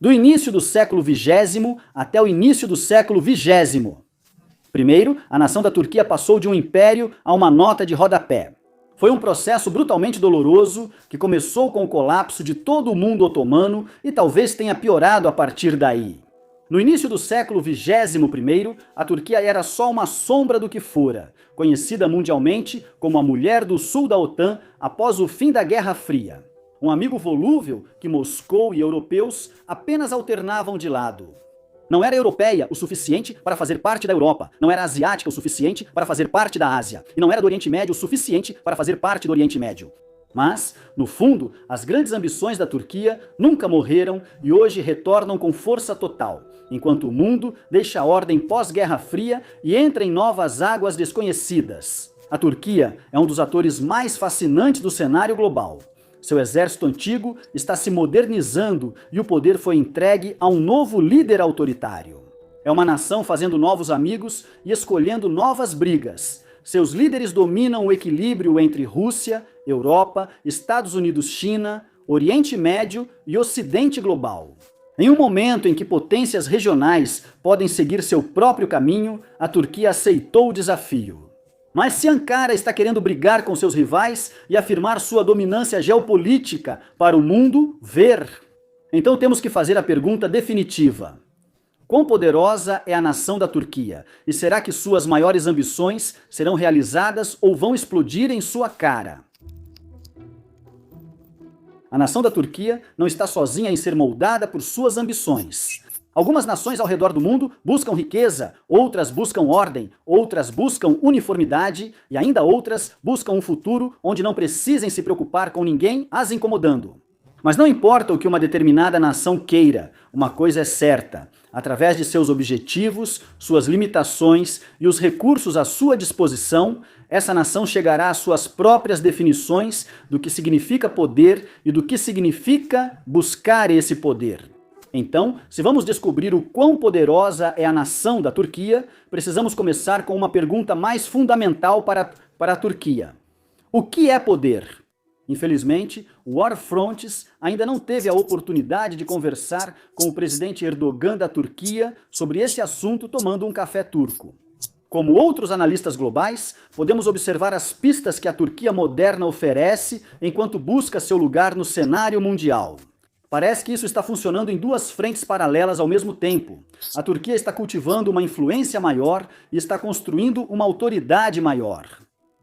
Do início do século XX até o início do século XX. Primeiro, a nação da Turquia passou de um império a uma nota de rodapé. Foi um processo brutalmente doloroso que começou com o colapso de todo o mundo otomano e talvez tenha piorado a partir daí. No início do século XXI, a Turquia era só uma sombra do que fora, conhecida mundialmente como a mulher do sul da OTAN após o fim da Guerra Fria. Um amigo volúvel que Moscou e europeus apenas alternavam de lado. Não era europeia o suficiente para fazer parte da Europa, não era asiática o suficiente para fazer parte da Ásia, e não era do Oriente Médio o suficiente para fazer parte do Oriente Médio. Mas, no fundo, as grandes ambições da Turquia nunca morreram e hoje retornam com força total, enquanto o mundo deixa a ordem pós-Guerra Fria e entra em novas águas desconhecidas. A Turquia é um dos atores mais fascinantes do cenário global. Seu exército antigo está se modernizando e o poder foi entregue a um novo líder autoritário. É uma nação fazendo novos amigos e escolhendo novas brigas. Seus líderes dominam o equilíbrio entre Rússia, Europa, Estados Unidos-China, Oriente Médio e Ocidente global. Em um momento em que potências regionais podem seguir seu próprio caminho, a Turquia aceitou o desafio. Mas se Ankara está querendo brigar com seus rivais e afirmar sua dominância geopolítica para o mundo ver, então temos que fazer a pergunta definitiva. Quão poderosa é a nação da Turquia? E será que suas maiores ambições serão realizadas ou vão explodir em sua cara? A nação da Turquia não está sozinha em ser moldada por suas ambições. Algumas nações ao redor do mundo buscam riqueza, outras buscam ordem, outras buscam uniformidade e ainda outras buscam um futuro onde não precisem se preocupar com ninguém as incomodando. Mas não importa o que uma determinada nação queira, uma coisa é certa: através de seus objetivos, suas limitações e os recursos à sua disposição, essa nação chegará às suas próprias definições do que significa poder e do que significa buscar esse poder. Então, se vamos descobrir o quão poderosa é a nação da Turquia, precisamos começar com uma pergunta mais fundamental para a Turquia. O que é poder? Infelizmente, o War Fronts ainda não teve a oportunidade de conversar com o presidente Erdogan da Turquia sobre esse assunto tomando um café turco. Como outros analistas globais, podemos observar as pistas que a Turquia moderna oferece enquanto busca seu lugar no cenário mundial. Parece que isso está funcionando em duas frentes paralelas ao mesmo tempo. A Turquia está cultivando uma influência maior e está construindo uma autoridade maior.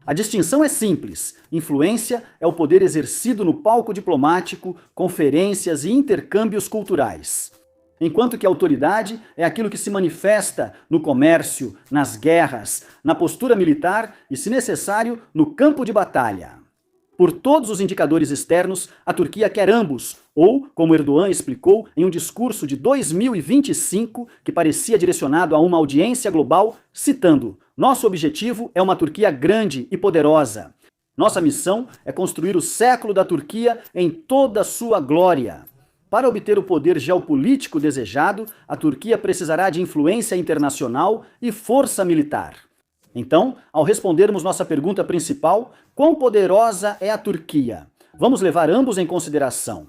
A distinção é simples: influência é o poder exercido no palco diplomático, conferências e intercâmbios culturais. Enquanto que a autoridade é aquilo que se manifesta no comércio, nas guerras, na postura militar e, se necessário, no campo de batalha. Por todos os indicadores externos, a Turquia quer ambos, ou, como Erdogan explicou em um discurso de 2025, que parecia direcionado a uma audiência global, citando: "Nosso objetivo é uma Turquia grande e poderosa. Nossa missão é construir o século da Turquia em toda a sua glória." Para obter o poder geopolítico desejado, a Turquia precisará de influência internacional e força militar. Então, ao respondermos nossa pergunta principal, quão poderosa é a Turquia? Vamos levar ambos em consideração.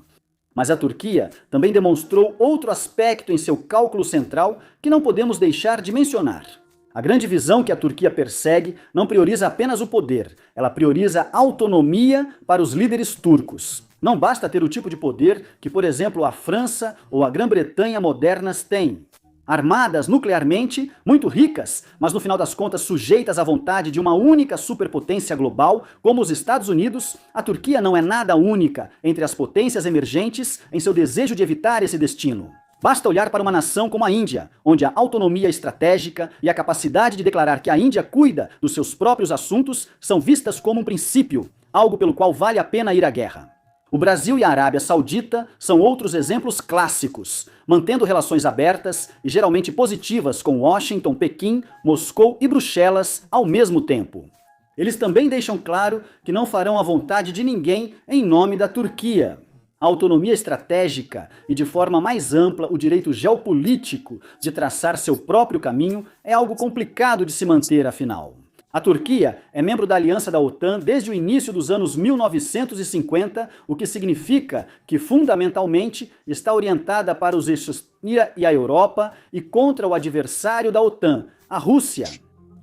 Mas a Turquia também demonstrou outro aspecto em seu cálculo central que não podemos deixar de mencionar. A grande visão que a Turquia persegue não prioriza apenas o poder, ela prioriza a autonomia para os líderes turcos. Não basta ter o tipo de poder que, por exemplo, a França ou a Grã-Bretanha modernas têm. Armadas nuclearmente, muito ricas, mas no final das contas sujeitas à vontade de uma única superpotência global, como os Estados Unidos, a Turquia não é nada única entre as potências emergentes em seu desejo de evitar esse destino. Basta olhar para uma nação como a Índia, onde a autonomia estratégica e a capacidade de declarar que a Índia cuida dos seus próprios assuntos são vistas como um princípio, algo pelo qual vale a pena ir à guerra. O Brasil e a Arábia Saudita são outros exemplos clássicos, mantendo relações abertas e geralmente positivas com Washington, Pequim, Moscou e Bruxelas ao mesmo tempo. Eles também deixam claro que não farão a vontade de ninguém em nome da Turquia. A autonomia estratégica e, de forma mais ampla, o direito geopolítico de traçar seu próprio caminho é algo complicado de se manter, afinal. A Turquia é membro da aliança da OTAN desde o início dos anos 1950, o que significa que, fundamentalmente, está orientada para os eixos e a Europa e contra o adversário da OTAN, a Rússia.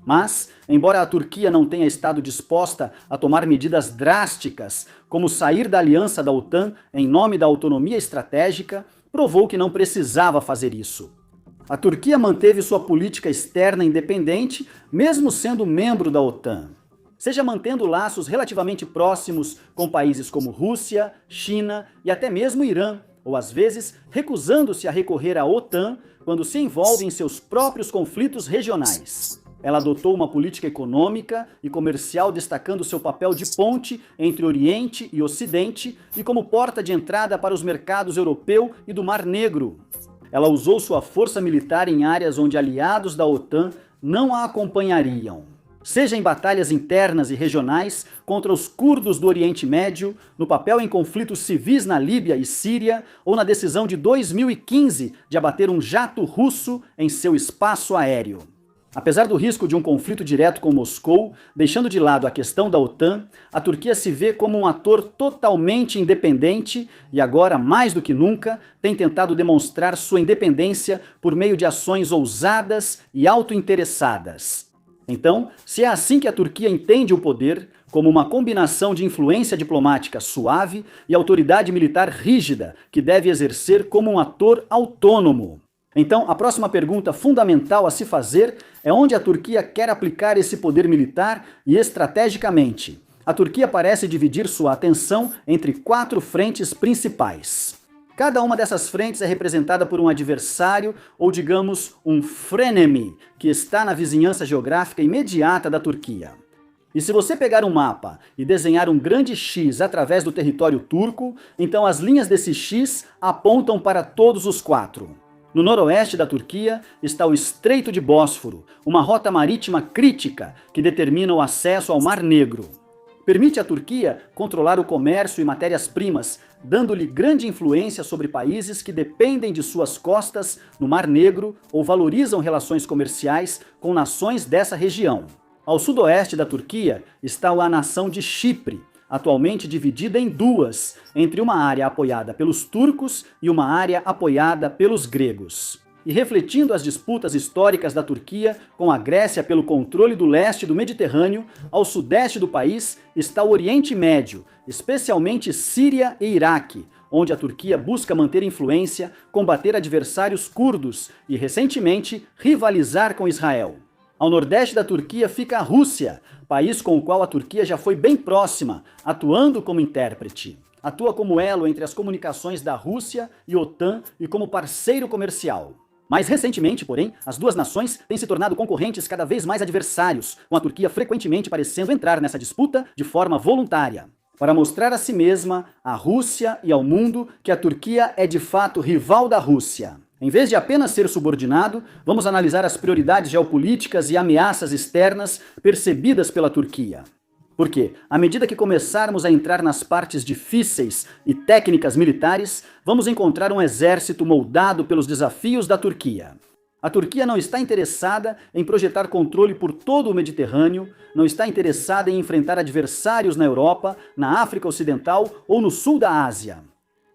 Mas, embora a Turquia não tenha estado disposta a tomar medidas drásticas, como sair da aliança da OTAN em nome da autonomia estratégica, provou que não precisava fazer isso. A Turquia manteve sua política externa independente, mesmo sendo membro da OTAN. Seja mantendo laços relativamente próximos com países como Rússia, China e até mesmo Irã, ou às vezes recusando-se a recorrer à OTAN quando se envolve em seus próprios conflitos regionais. Ela adotou uma política econômica e comercial destacando seu papel de ponte entre Oriente e Ocidente e como porta de entrada para os mercados europeu e do Mar Negro. Ela usou sua força militar em áreas onde aliados da OTAN não a acompanhariam. Seja em batalhas internas e regionais contra os curdos do Oriente Médio, no papel em conflitos civis na Líbia e Síria, ou na decisão de 2015 de abater um jato russo em seu espaço aéreo. Apesar do risco de um conflito direto com Moscou, deixando de lado a questão da OTAN, a Turquia se vê como um ator totalmente independente e agora, mais do que nunca, tem tentado demonstrar sua independência por meio de ações ousadas e autointeressadas. Então, se é assim que a Turquia entende o poder, como uma combinação de influência diplomática suave e autoridade militar rígida, que deve exercer como um ator autônomo. Então, a próxima pergunta fundamental a se fazer é onde a Turquia quer aplicar esse poder militar e estrategicamente. A Turquia parece dividir sua atenção entre 4 frentes principais. Cada uma dessas frentes é representada por um adversário, ou digamos, um frenemy, que está na vizinhança geográfica imediata da Turquia. E se você pegar um mapa e desenhar um grande X através do território turco, então as linhas desse X apontam para todos os 4. No noroeste da Turquia está o Estreito de Bósforo, uma rota marítima crítica que determina o acesso ao Mar Negro. Permite à Turquia controlar o comércio e matérias-primas, dando-lhe grande influência sobre países que dependem de suas costas no Mar Negro ou valorizam relações comerciais com nações dessa região. Ao sudoeste da Turquia está a nação de Chipre, atualmente dividida em 2, entre uma área apoiada pelos turcos e uma área apoiada pelos gregos. E refletindo as disputas históricas da Turquia com a Grécia pelo controle do leste do Mediterrâneo, ao sudeste do país está o Oriente Médio, especialmente Síria e Iraque, onde a Turquia busca manter influência, combater adversários curdos e, recentemente, rivalizar com Israel. Ao nordeste da Turquia fica a Rússia, país com o qual a Turquia já foi bem próxima, atuando como intérprete. Atua como elo entre as comunicações da Rússia e OTAN e como parceiro comercial. Mais recentemente, porém, as duas nações têm se tornado concorrentes cada vez mais adversários, com a Turquia frequentemente parecendo entrar nessa disputa de forma voluntária, para mostrar a si mesma, à Rússia e ao mundo que a Turquia é de fato rival da Rússia. Em vez de apenas ser subordinado, vamos analisar as prioridades geopolíticas e ameaças externas percebidas pela Turquia. Porque, à medida que começarmos a entrar nas partes difíceis e técnicas militares, vamos encontrar um exército moldado pelos desafios da Turquia. A Turquia não está interessada em projetar controle por todo o Mediterrâneo, não está interessada em enfrentar adversários na Europa, na África Ocidental ou no sul da Ásia.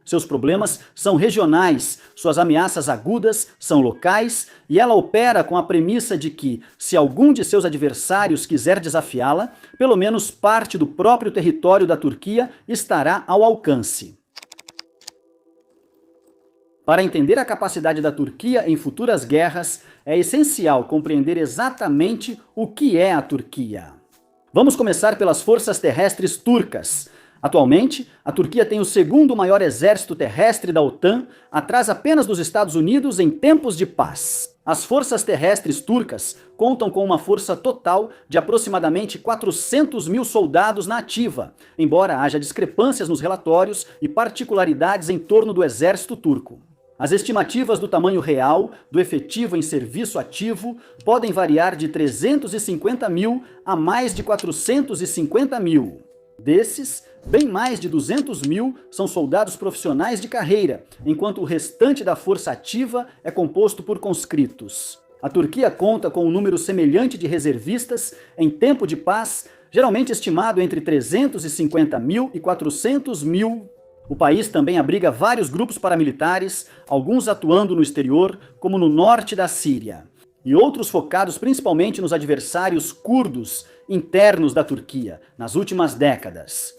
Seus problemas são regionais, suas ameaças agudas são locais e ela opera com a premissa de que, se algum de seus adversários quiser desafiá-la, pelo menos parte do próprio território da Turquia estará ao alcance. Para entender a capacidade da Turquia em futuras guerras, é essencial compreender exatamente o que é a Turquia. Vamos começar pelas forças terrestres turcas. Atualmente, a Turquia tem o segundo maior exército terrestre da OTAN, atrás apenas dos Estados Unidos em tempos de paz. As forças terrestres turcas contam com uma força total de aproximadamente 400 mil soldados na ativa, embora haja discrepâncias nos relatórios e particularidades em torno do exército turco. As estimativas do tamanho real do efetivo em serviço ativo podem variar de 350 mil a mais de 450 mil. Desses, bem mais de 200 mil são soldados profissionais de carreira, enquanto o restante da força ativa é composto por conscritos. A Turquia conta com um número semelhante de reservistas em tempo de paz, geralmente estimado entre 350 mil e 400 mil. O país também abriga vários grupos paramilitares, alguns atuando no exterior, como no norte da Síria, e outros focados principalmente nos adversários curdos internos da Turquia, nas últimas décadas.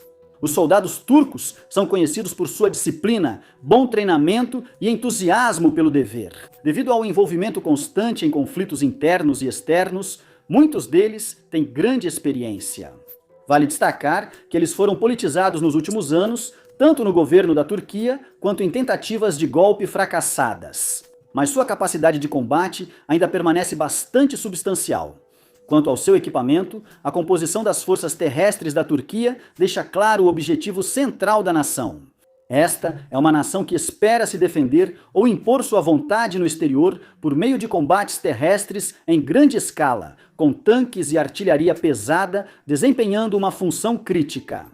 Os soldados turcos são conhecidos por sua disciplina, bom treinamento e entusiasmo pelo dever. Devido ao envolvimento constante em conflitos internos e externos, muitos deles têm grande experiência. Vale destacar que eles foram politizados nos últimos anos, tanto no governo da Turquia quanto em tentativas de golpe fracassadas. Mas sua capacidade de combate ainda permanece bastante substancial. Quanto ao seu equipamento, a composição das forças terrestres da Turquia deixa claro o objetivo central da nação. Esta é uma nação que espera se defender ou impor sua vontade no exterior por meio de combates terrestres em grande escala, com tanques e artilharia pesada desempenhando uma função crítica.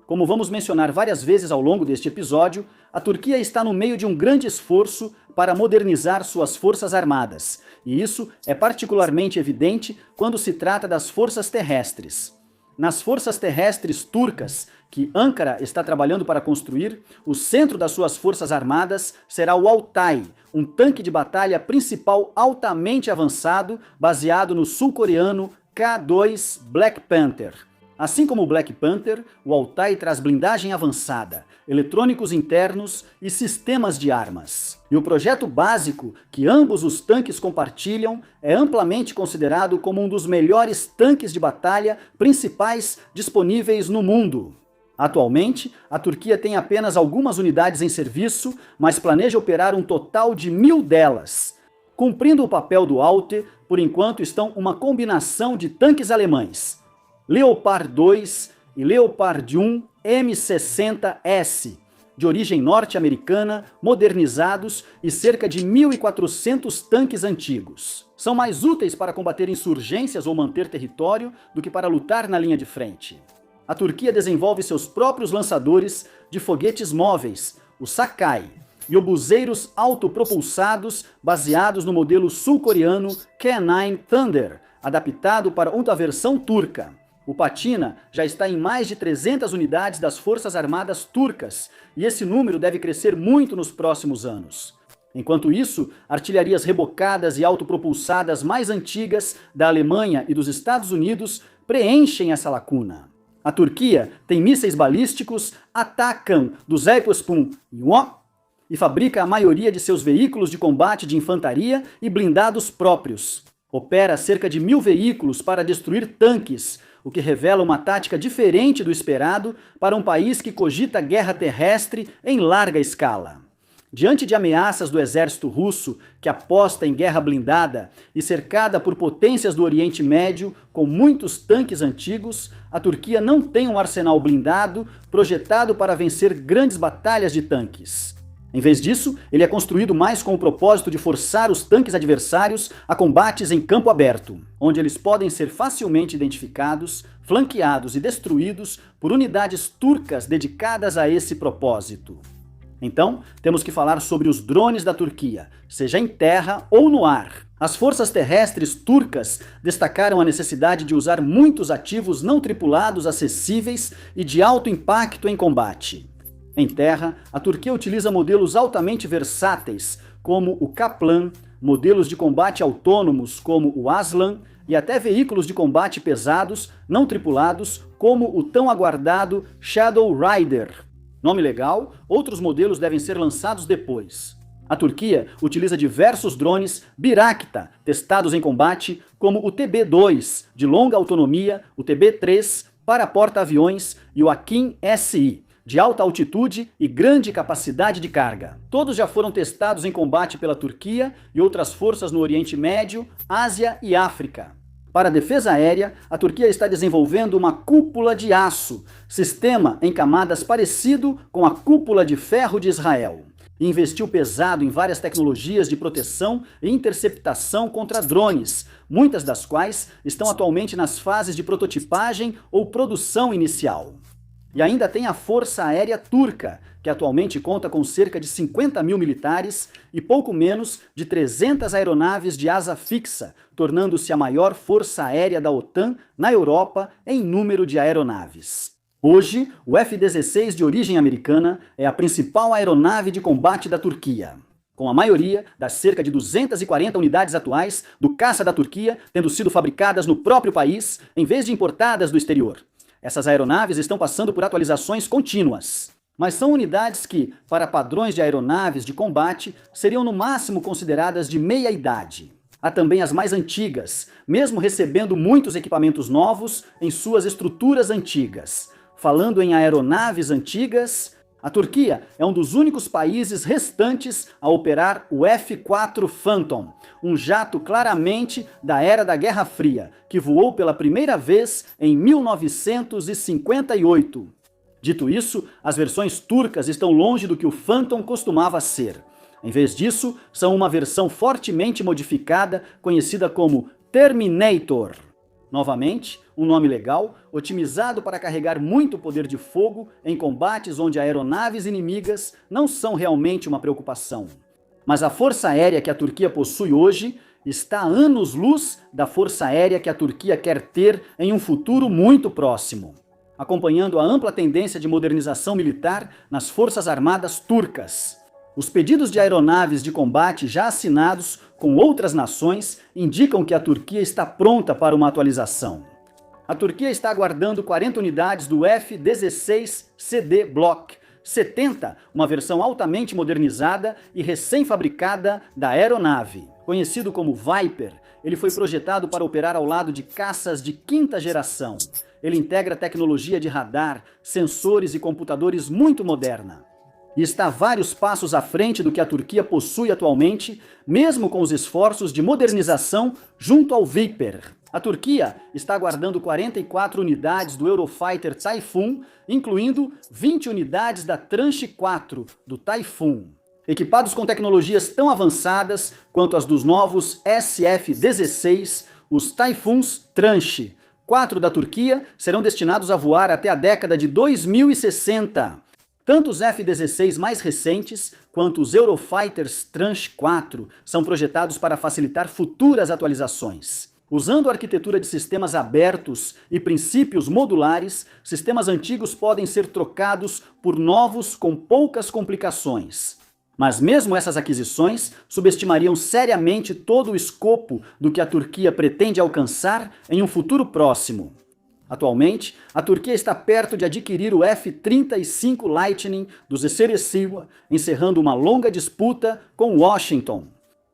Como vamos mencionar várias vezes ao longo deste episódio, a Turquia está no meio de um grande esforço para modernizar suas forças armadas, e isso é particularmente evidente quando se trata das forças terrestres. Nas forças terrestres turcas, que Ankara está trabalhando para construir, o centro das suas forças armadas será o Altay, um tanque de batalha principal altamente avançado, baseado no sul-coreano K-2 Black Panther. Assim como o Black Panther, o Altay traz blindagem avançada, eletrônicos internos e sistemas de armas. E o projeto básico que ambos os tanques compartilham é amplamente considerado como um dos melhores tanques de batalha principais disponíveis no mundo. Atualmente, a Turquia tem apenas algumas unidades em serviço, mas planeja operar um total de 1000 delas. Cumprindo o papel do Alte, por enquanto estão uma combinação de tanques alemães, Leopard 2 e Leopard 1 M60S, de origem norte-americana, modernizados e cerca de 1.400 tanques antigos. São mais úteis para combater insurgências ou manter território do que para lutar na linha de frente. A Turquia desenvolve seus próprios lançadores de foguetes móveis, o Sakai, e obuseiros autopropulsados baseados no modelo sul-coreano K9 Thunder, adaptado para uma versão turca. O Patina já está em mais de 300 unidades das Forças Armadas turcas, e esse número deve crescer muito nos próximos anos. Enquanto isso, artilharias rebocadas e autopropulsadas mais antigas da Alemanha e dos Estados Unidos preenchem essa lacuna. A Turquia tem mísseis balísticos Atakan do Zeypospun e fabrica a maioria de seus veículos de combate de infantaria e blindados próprios. Opera cerca de 1000 veículos para destruir tanques, o que revela uma tática diferente do esperado para um país que cogita guerra terrestre em larga escala. Diante de ameaças do exército russo, que aposta em guerra blindada e cercada por potências do Oriente Médio com muitos tanques antigos, a Turquia não tem um arsenal blindado projetado para vencer grandes batalhas de tanques. Em vez disso, ele é construído mais com o propósito de forçar os tanques adversários a combates em campo aberto, onde eles podem ser facilmente identificados, flanqueados e destruídos por unidades turcas dedicadas a esse propósito. Então, temos que falar sobre os drones da Turquia, seja em terra ou no ar. As forças terrestres turcas destacaram a necessidade de usar muitos ativos não tripulados acessíveis e de alto impacto em combate. Em terra, a Turquia utiliza modelos altamente versáteis, como o Kaplan, modelos de combate autônomos, como o Aslan, e até veículos de combate pesados, não tripulados, como o tão aguardado Shadow Rider. Nome legal, outros modelos devem ser lançados depois. A Turquia utiliza diversos drones Bayraktar, testados em combate, como o TB2, de longa autonomia, o TB3, para porta-aviões, e o Akin-SI, de alta altitude e grande capacidade de carga. Todos já foram testados em combate pela Turquia e outras forças no Oriente Médio, Ásia e África. Para a defesa aérea, a Turquia está desenvolvendo uma cúpula de aço, sistema em camadas parecido com a cúpula de ferro de Israel. E investiu pesado em várias tecnologias de proteção e interceptação contra drones, muitas das quais estão atualmente nas fases de prototipagem ou produção inicial. E ainda tem a Força Aérea Turca, que atualmente conta com cerca de 50 mil militares e pouco menos de 300 aeronaves de asa fixa, tornando-se a maior força aérea da OTAN na Europa em número de aeronaves. Hoje, o F-16 de origem americana é a principal aeronave de combate da Turquia, com a maioria das cerca de 240 unidades atuais do caça da Turquia tendo sido fabricadas no próprio país, em vez de importadas do exterior. Essas aeronaves estão passando por atualizações contínuas, mas são unidades que, para padrões de aeronaves de combate, seriam no máximo consideradas de meia-idade. Há também as mais antigas, mesmo recebendo muitos equipamentos novos em suas estruturas antigas. Falando em aeronaves antigas, a Turquia é um dos únicos países restantes a operar o F-4 Phantom, um jato claramente da era da Guerra Fria, que voou pela primeira vez em 1958. Dito isso, as versões turcas estão longe do que o Phantom costumava ser. Em vez disso, são uma versão fortemente modificada, conhecida como Terminator. Novamente, um nome legal, otimizado para carregar muito poder de fogo em combates onde aeronaves inimigas não são realmente uma preocupação. Mas a força aérea que a Turquia possui hoje está a anos-luz da força aérea que a Turquia quer ter em um futuro muito próximo, acompanhando a ampla tendência de modernização militar nas forças armadas turcas. Os pedidos de aeronaves de combate já assinados com outras nações indicam que a Turquia está pronta para uma atualização. A Turquia está aguardando 40 unidades do F-16CD Block 70, uma versão altamente modernizada e recém-fabricada da aeronave. Conhecido como Viper, ele foi projetado para operar ao lado de caças de quinta geração. Ele integra tecnologia de radar, sensores e computadores muito moderna. E está vários passos à frente do que a Turquia possui atualmente, mesmo com os esforços de modernização junto ao Viper. A Turquia está aguardando 44 unidades do Eurofighter Typhoon, incluindo 20 unidades da Tranche 4 do Typhoon. Equipados com tecnologias tão avançadas quanto as dos novos SF-16, os Typhoons Tranche 4 da Turquia serão destinados a voar até a década de 2060. Tanto os F-16 mais recentes quanto os Eurofighters Tranche 4 são projetados para facilitar futuras atualizações. Usando a arquitetura de sistemas abertos e princípios modulares, sistemas antigos podem ser trocados por novos com poucas complicações. Mas mesmo essas aquisições subestimariam seriamente todo o escopo do que a Turquia pretende alcançar em um futuro próximo. Atualmente, a Turquia está perto de adquirir o F-35 Lightning dos Eseresiva, encerrando uma longa disputa com Washington.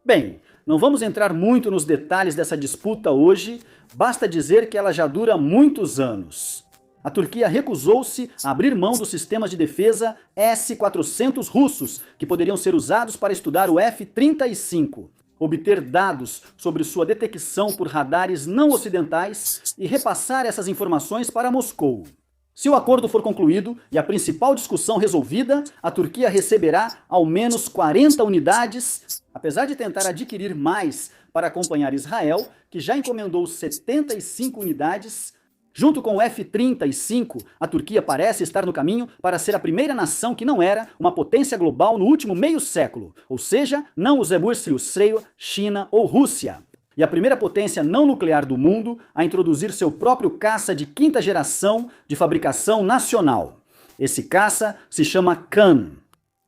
Bem, não vamos entrar muito nos detalhes dessa disputa hoje, basta dizer que ela já dura muitos anos. A Turquia recusou-se a abrir mão dos sistemas de defesa S-400 russos, que poderiam ser usados para estudar o F-35. Obter dados sobre sua detecção por radares não ocidentais e repassar essas informações para Moscou. Se o acordo for concluído e a principal discussão resolvida, a Turquia receberá ao menos 40 unidades, apesar de tentar adquirir mais para acompanhar Israel, que já encomendou 75 unidades. Junto com o F-35, a Turquia parece estar no caminho para ser a primeira nação que não era uma potência global no último meio século, ou seja, não os Ebursiusreio, China ou Rússia. E a primeira potência não nuclear do mundo a introduzir seu próprio caça de quinta geração de fabricação nacional. Esse caça se chama Kan.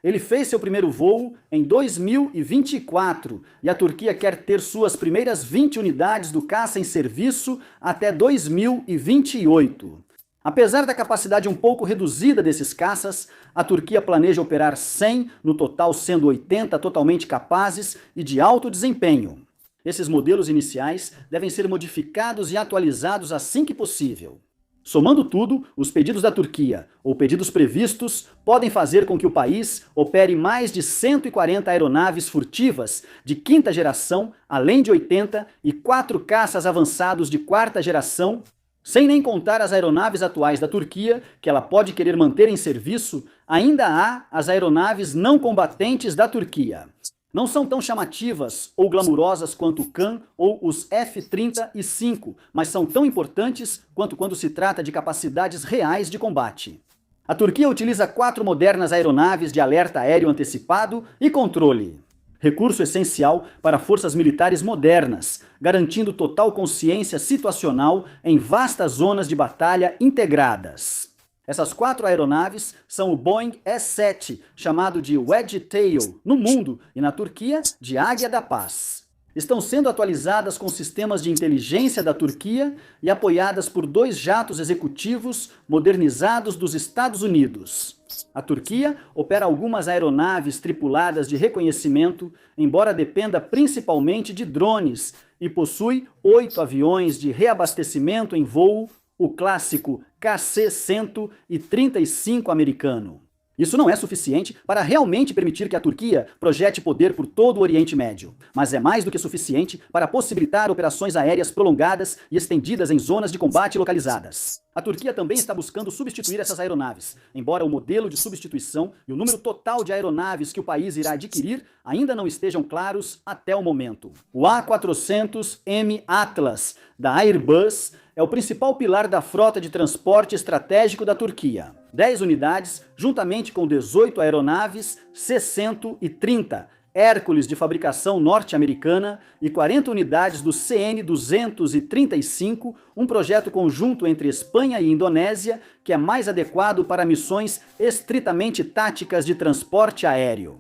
Ele fez seu primeiro voo em 2024 e a Turquia quer ter suas primeiras 20 unidades do caça em serviço até 2028. Apesar da capacidade um pouco reduzida desses caças, a Turquia planeja operar 100, no total sendo 80 totalmente capazes e de alto desempenho. Esses modelos iniciais devem ser modificados e atualizados assim que possível. Somando tudo, os pedidos da Turquia, ou pedidos previstos, podem fazer com que o país opere mais de 140 aeronaves furtivas de quinta geração, além de 80 e 4 caças avançados de quarta geração, sem nem contar as aeronaves atuais da Turquia, que ela pode querer manter em serviço. Ainda há as aeronaves não combatentes da Turquia. Não são tão chamativas ou glamurosas quanto o Kan ou os F-35, mas são tão importantes quanto quando se trata de capacidades reais de combate. A Turquia utiliza 4 modernas aeronaves de alerta aéreo antecipado e controle. Recurso essencial para forças militares modernas, garantindo total consciência situacional em vastas zonas de batalha integradas. Essas 4 aeronaves são o Boeing S-7, chamado de Wedge-tail no mundo e na Turquia de Águia da Paz. Estão sendo atualizadas com sistemas de inteligência da Turquia e apoiadas por 2 jatos executivos modernizados dos Estados Unidos. A Turquia opera algumas aeronaves tripuladas de reconhecimento, embora dependa principalmente de drones, e possui 8 aviões de reabastecimento em voo, o clássico KC-135 americano. Isso não é suficiente para realmente permitir que a Turquia projete poder por todo o Oriente Médio, mas é mais do que suficiente para possibilitar operações aéreas prolongadas e estendidas em zonas de combate localizadas. A Turquia também está buscando substituir essas aeronaves, embora o modelo de substituição e o número total de aeronaves que o país irá adquirir ainda não estejam claros até o momento. O A400M Atlas, da Airbus, é o principal pilar da frota de transporte estratégico da Turquia. 10 unidades, juntamente com 18 aeronaves C-130, Hércules de fabricação norte-americana e 40 unidades do CN-235, um projeto conjunto entre Espanha e Indonésia que é mais adequado para missões estritamente táticas de transporte aéreo.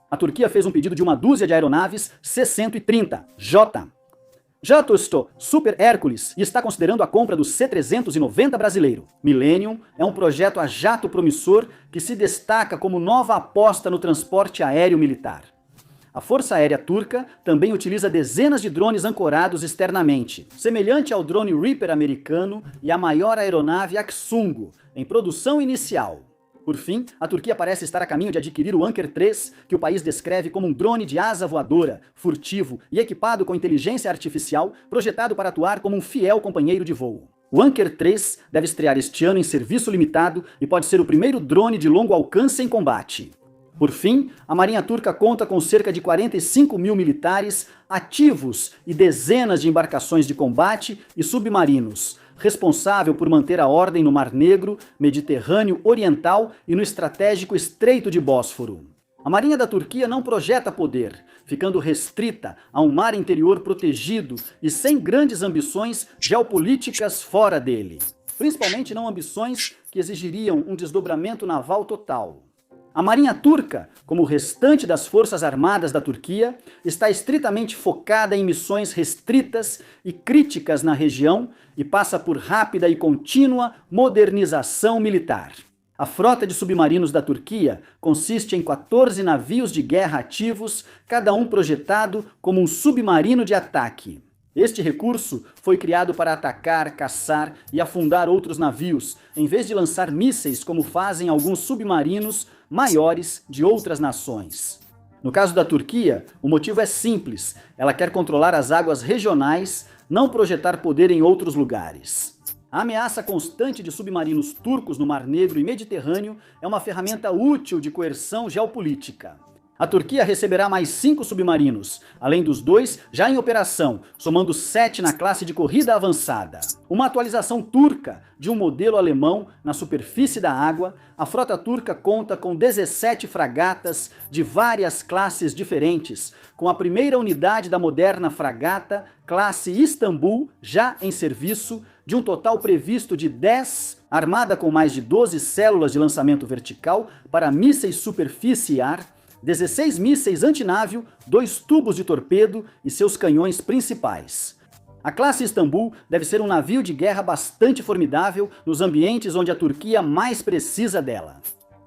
A Turquia fez um pedido de uma dúzia de aeronaves C-130J. Jatusto Super Hércules e está considerando a compra do C-390 brasileiro. Millennium é um projeto a jato promissor que se destaca como nova aposta no transporte aéreo militar. A Força Aérea Turca também utiliza dezenas de drones ancorados externamente, semelhante ao drone Reaper americano e a maior aeronave Aksungu, em produção inicial. Por fim, a Turquia parece estar a caminho de adquirir o Anker 3, que o país descreve como um drone de asa voadora, furtivo e equipado com inteligência artificial, projetado para atuar como um fiel companheiro de voo. O Anker 3 deve estrear este ano em serviço limitado e pode ser o primeiro drone de longo alcance em combate. Por fim, a Marinha Turca conta com cerca de 45 mil militares ativos e dezenas de embarcações de combate e submarinos, responsável por manter a ordem no Mar Negro, Mediterrâneo Oriental e no estratégico Estreito de Bósforo. A Marinha da Turquia não projeta poder, ficando restrita a um mar interior protegido e sem grandes ambições geopolíticas fora dele. Principalmente não ambições que exigiriam um desdobramento naval total. A Marinha Turca, como o restante das Forças Armadas da Turquia, está estritamente focada em missões restritas e críticas na região e passa por rápida e contínua modernização militar. A frota de submarinos da Turquia consiste em 14 navios de guerra ativos, cada um projetado como um submarino de ataque. Este recurso foi criado para atacar, caçar e afundar outros navios, em vez de lançar mísseis como fazem alguns submarinos maiores de outras nações. No caso da Turquia, o motivo é simples: ela quer controlar as águas regionais, não projetar poder em outros lugares. A ameaça constante de submarinos turcos no Mar Negro e Mediterrâneo é uma ferramenta útil de coerção geopolítica. A Turquia receberá mais 5 submarinos, além dos 2 já em operação, somando 7 na classe de corrida avançada. Uma atualização turca de um modelo alemão na superfície da água, a frota turca conta com 17 fragatas de várias classes diferentes, com a primeira unidade da moderna fragata, classe Istambul, já em serviço, de um total previsto de 10, armada com mais de 12 células de lançamento vertical para mísseis superfície e ar, 16 mísseis antinávio, 2 tubos de torpedo e seus canhões principais. A classe Istambul deve ser um navio de guerra bastante formidável nos ambientes onde a Turquia mais precisa dela.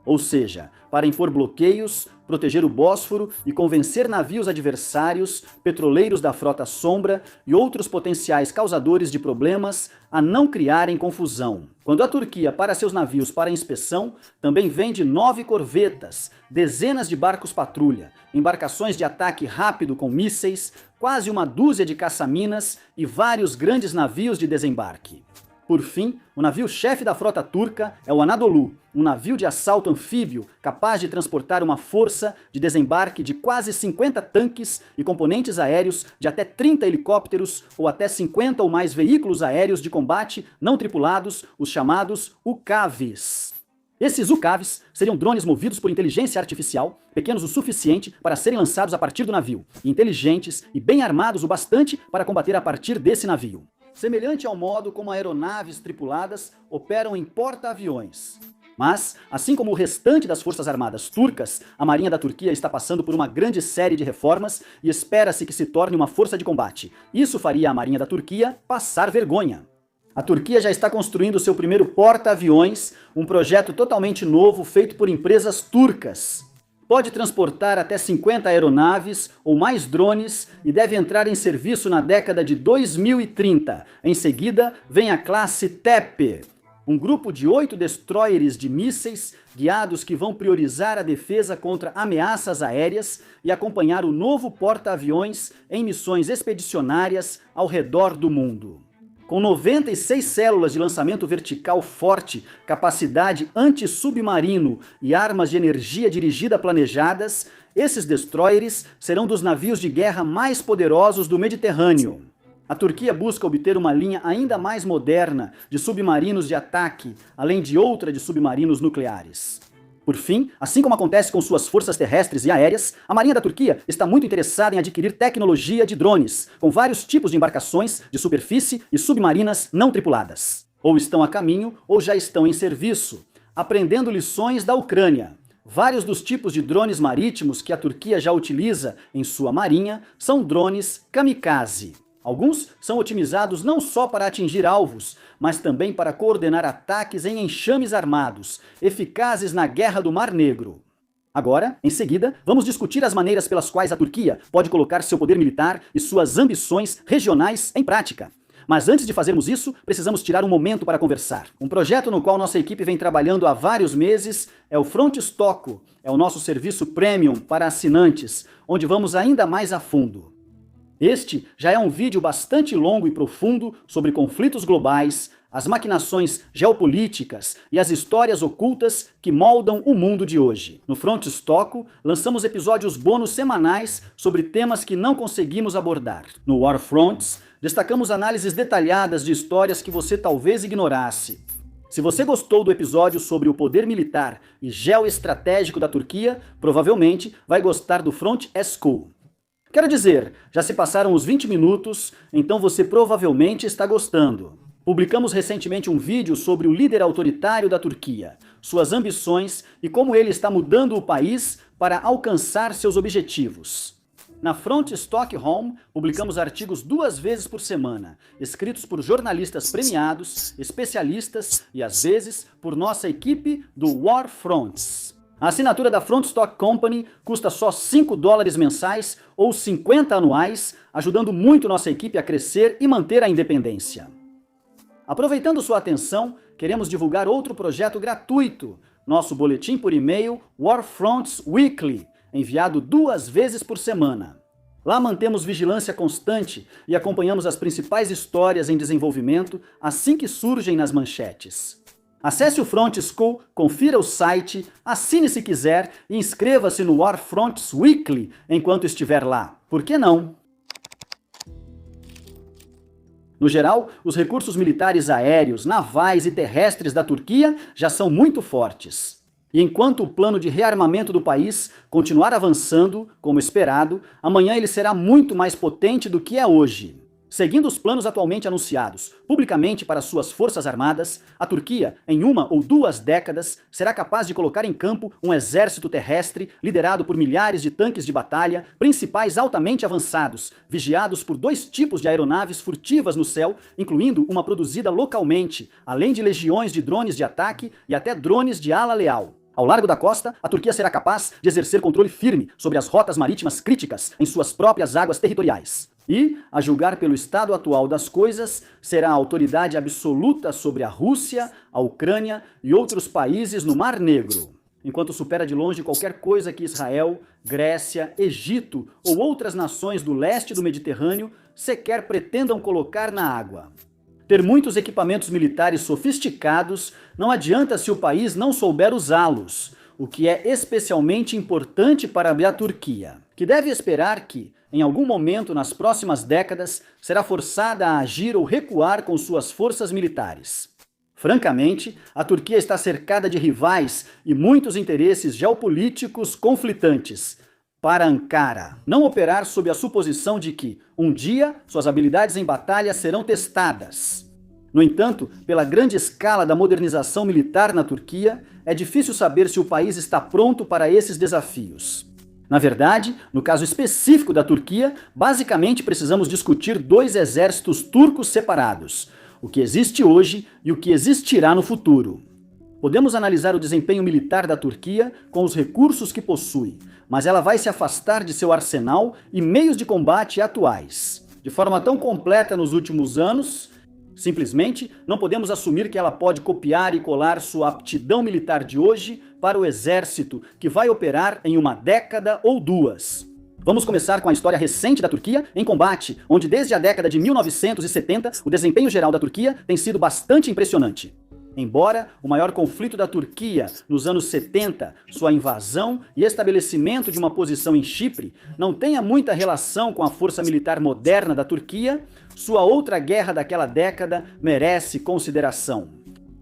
Ou seja, para impor bloqueios, proteger o Bósforo e convencer navios adversários, petroleiros da frota sombra e outros potenciais causadores de problemas a não criarem confusão. Quando a Turquia para seus navios para inspeção, também vende 9 corvetas, dezenas de barcos patrulha, embarcações de ataque rápido com mísseis, quase uma dúzia de caça-minas e vários grandes navios de desembarque. Por fim, o navio-chefe da frota turca é o Anadolu, um navio de assalto anfíbio capaz de transportar uma força de desembarque de quase 50 tanques e componentes aéreos de até 30 helicópteros ou até 50 ou mais veículos aéreos de combate não tripulados, os chamados UCAVs. Esses UCAVs seriam drones movidos por inteligência artificial, pequenos o suficiente para serem lançados a partir do navio, e inteligentes e bem armados o bastante para combater a partir desse navio. Semelhante ao modo como aeronaves tripuladas operam em porta-aviões. Mas, assim como o restante das forças armadas turcas, a Marinha da Turquia está passando por uma grande série de reformas e espera-se que se torne uma força de combate. Isso faria a Marinha da Turquia passar vergonha. A Turquia já está construindo seu primeiro porta-aviões, um projeto totalmente novo feito por empresas turcas. Pode transportar até 50 aeronaves ou mais drones e deve entrar em serviço na década de 2030. Em seguida, vem a classe TEP, um grupo de 8 destroyers de mísseis guiados que vão priorizar a defesa contra ameaças aéreas e acompanhar o novo porta-aviões em missões expedicionárias ao redor do mundo. Com 96 células de lançamento vertical forte, capacidade anti-submarino e armas de energia dirigida planejadas, esses destroyers serão dos navios de guerra mais poderosos do Mediterrâneo. A Turquia busca obter uma linha ainda mais moderna de submarinos de ataque, além de outra de submarinos nucleares. Por fim, assim como acontece com suas forças terrestres e aéreas, a Marinha da Turquia está muito interessada em adquirir tecnologia de drones, com vários tipos de embarcações de superfície e submarinas não tripuladas. Ou estão a caminho, ou já estão em serviço, aprendendo lições da Ucrânia. Vários dos tipos de drones marítimos que a Turquia já utiliza em sua marinha são drones kamikaze. Alguns são otimizados não só para atingir alvos, mas também para coordenar ataques em enxames armados, eficazes na Guerra do Mar Negro. Agora, em seguida, vamos discutir as maneiras pelas quais a Turquia pode colocar seu poder militar e suas ambições regionais em prática. Mas antes de fazermos isso, precisamos tirar um momento para conversar. Um projeto no qual nossa equipe vem trabalhando há vários meses é o Frontstock, é o nosso serviço premium para assinantes, onde vamos ainda mais a fundo. Este já é um vídeo bastante longo e profundo sobre conflitos globais, as maquinações geopolíticas e as histórias ocultas que moldam o mundo de hoje. No Frontstock, lançamos episódios bônus semanais sobre temas que não conseguimos abordar. No War Fronts, destacamos análises detalhadas de histórias que você talvez ignorasse. Se você gostou do episódio sobre o poder militar e geoestratégico da Turquia, provavelmente vai gostar do Front School. Quero dizer, já se passaram os 20 minutos, então você provavelmente está gostando. Publicamos recentemente um vídeo sobre o líder autoritário da Turquia, suas ambições e como ele está mudando o país para alcançar seus objetivos. Na Front Stockholm, publicamos artigos 2 vezes por semana, escritos por jornalistas premiados, especialistas e, às vezes, por nossa equipe do War Fronts. A assinatura da Frontstock Company custa só $5 mensais ou 50 anuais, ajudando muito nossa equipe a crescer e manter a independência. Aproveitando sua atenção, queremos divulgar outro projeto gratuito, nosso boletim por e-mail War Fronts Weekly, enviado 2 vezes por semana. Lá mantemos vigilância constante e acompanhamos as principais histórias em desenvolvimento assim que surgem nas manchetes. Acesse o Front School, confira o site, assine se quiser e inscreva-se no War Fronts Weekly enquanto estiver lá. Por que não? No geral, os recursos militares aéreos, navais e terrestres da Turquia já são muito fortes. E enquanto o plano de rearmamento do país continuar avançando, como esperado, amanhã ele será muito mais potente do que é hoje. Seguindo os planos atualmente anunciados publicamente para suas forças armadas, a Turquia, em 1 ou 2 décadas, será capaz de colocar em campo um exército terrestre liderado por milhares de tanques de batalha, principais altamente avançados, vigiados por 2 tipos de aeronaves furtivas no céu, incluindo uma produzida localmente, além de legiões de drones de ataque e até drones de ala leal. Ao largo da costa, a Turquia será capaz de exercer controle firme sobre as rotas marítimas críticas em suas próprias águas territoriais. E, a julgar pelo estado atual das coisas, será a autoridade absoluta sobre a Rússia, a Ucrânia e outros países no Mar Negro, enquanto supera de longe qualquer coisa que Israel, Grécia, Egito ou outras nações do leste do Mediterrâneo sequer pretendam colocar na água. Ter muitos equipamentos militares sofisticados não adianta se o país não souber usá-los, o que é especialmente importante para a Turquia, que deve esperar que, em algum momento nas próximas décadas, será forçada a agir ou recuar com suas forças militares. Francamente, a Turquia está cercada de rivais e muitos interesses geopolíticos conflitantes. Para Ankara não operar sob a suposição de que, um dia, suas habilidades em batalha serão testadas. No entanto, pela grande escala da modernização militar na Turquia, é difícil saber se o país está pronto para esses desafios. Na verdade, no caso específico da Turquia, basicamente precisamos discutir dois exércitos turcos separados: o que existe hoje e o que existirá no futuro. Podemos analisar o desempenho militar da Turquia com os recursos que possui, mas ela vai se afastar de seu arsenal e meios de combate atuais. De forma tão completa nos últimos anos, simplesmente não podemos assumir que ela pode copiar e colar sua aptidão militar de hoje para o exército que vai operar em uma década ou duas. Vamos começar com a história recente da Turquia em combate, onde desde a década de 1970 o desempenho geral da Turquia tem sido bastante impressionante. Embora o maior conflito da Turquia nos anos 70, sua invasão e estabelecimento de uma posição em Chipre, não tenha muita relação com a força militar moderna da Turquia, sua outra guerra daquela década merece consideração.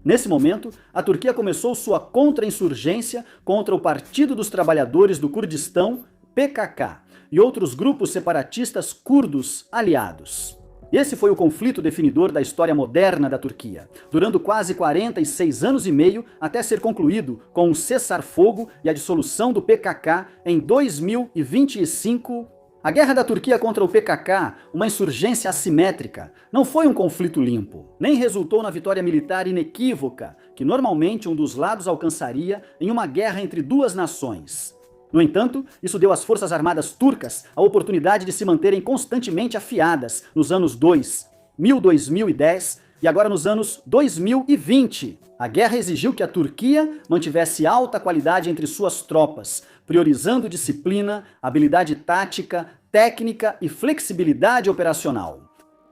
Nesse momento, a Turquia começou sua contra-insurgência contra o Partido dos Trabalhadores do Kurdistão, PKK, e outros grupos separatistas curdos aliados. Esse foi o conflito definidor da história moderna da Turquia, durando quase 46 anos e meio até ser concluído com um cessar-fogo e a dissolução do PKK em 2025. A guerra da Turquia contra o PKK, uma insurgência assimétrica, não foi um conflito limpo, nem resultou na vitória militar inequívoca que normalmente um dos lados alcançaria em uma guerra entre duas nações. No entanto, isso deu às Forças Armadas turcas a oportunidade de se manterem constantemente afiadas nos anos 2010 e agora nos anos 2020. A guerra exigiu que a Turquia mantivesse alta qualidade entre suas tropas, priorizando disciplina, habilidade tática, técnica e flexibilidade operacional.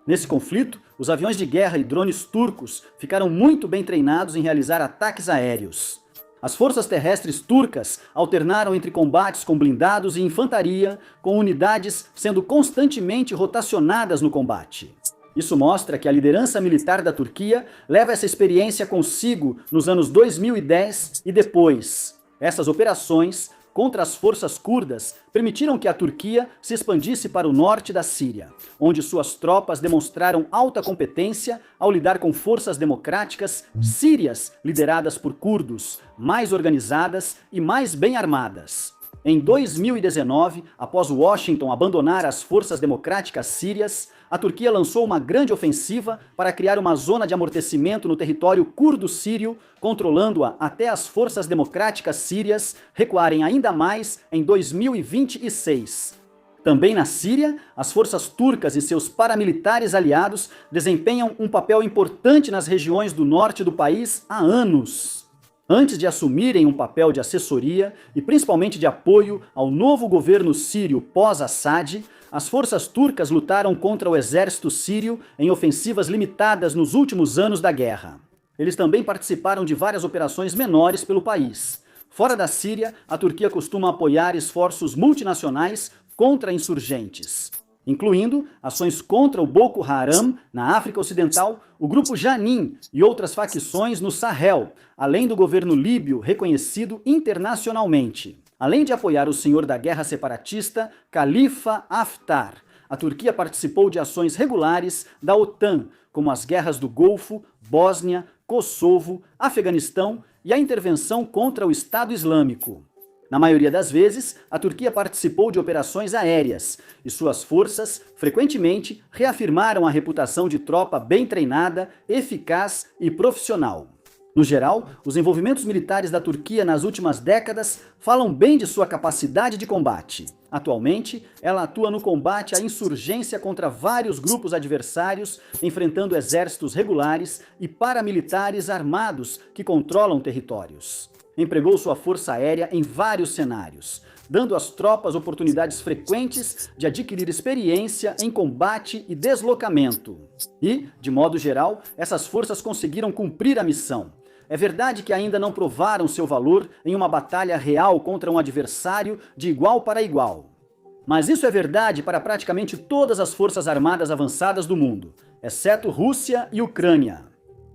Nesse conflito, os aviões de guerra e drones turcos ficaram muito bem treinados em realizar ataques aéreos. As forças terrestres turcas alternaram entre combates com blindados e infantaria, com unidades sendo constantemente rotacionadas no combate. Isso mostra que a liderança militar da Turquia leva essa experiência consigo nos anos 2010 e depois. Essas operações contra as forças curdas permitiram que a Turquia se expandisse para o norte da Síria, onde suas tropas demonstraram alta competência ao lidar com forças democráticas sírias lideradas por curdos, mais organizadas e mais bem armadas. Em 2019, após Washington abandonar as forças democráticas sírias, a Turquia lançou uma grande ofensiva para criar uma zona de amortecimento no território curdo-sírio, controlando-a até as forças democráticas sírias recuarem ainda mais em 2026. Também na Síria, as forças turcas e seus paramilitares aliados desempenham um papel importante nas regiões do norte do país há anos. Antes de assumirem um papel de assessoria e principalmente de apoio ao novo governo sírio pós-Assad, as forças turcas lutaram contra o exército sírio em ofensivas limitadas nos últimos anos da guerra. Eles também participaram de várias operações menores pelo país. Fora da Síria, a Turquia costuma apoiar esforços multinacionais contra insurgentes, incluindo ações contra o Boko Haram na África Ocidental, o grupo Janin e outras facções no Sahel, além do governo líbio reconhecido internacionalmente. Além de apoiar o senhor da guerra separatista, Khalifa Haftar, a Turquia participou de ações regulares da OTAN, como as guerras do Golfo, Bósnia, Kosovo, Afeganistão e a intervenção contra o Estado Islâmico. Na maioria das vezes, a Turquia participou de operações aéreas, e suas forças, frequentemente, reafirmaram a reputação de tropa bem treinada, eficaz e profissional. No geral, os envolvimentos militares da Turquia nas últimas décadas falam bem de sua capacidade de combate. Atualmente, ela atua no combate à insurgência contra vários grupos adversários, enfrentando exércitos regulares e paramilitares armados que controlam territórios. Empregou sua força aérea em vários cenários, dando às tropas oportunidades frequentes de adquirir experiência em combate e deslocamento. E, de modo geral, essas forças conseguiram cumprir a missão. É verdade que ainda não provaram seu valor em uma batalha real contra um adversário de igual para igual. Mas isso é verdade para praticamente todas as forças armadas avançadas do mundo, exceto Rússia e Ucrânia.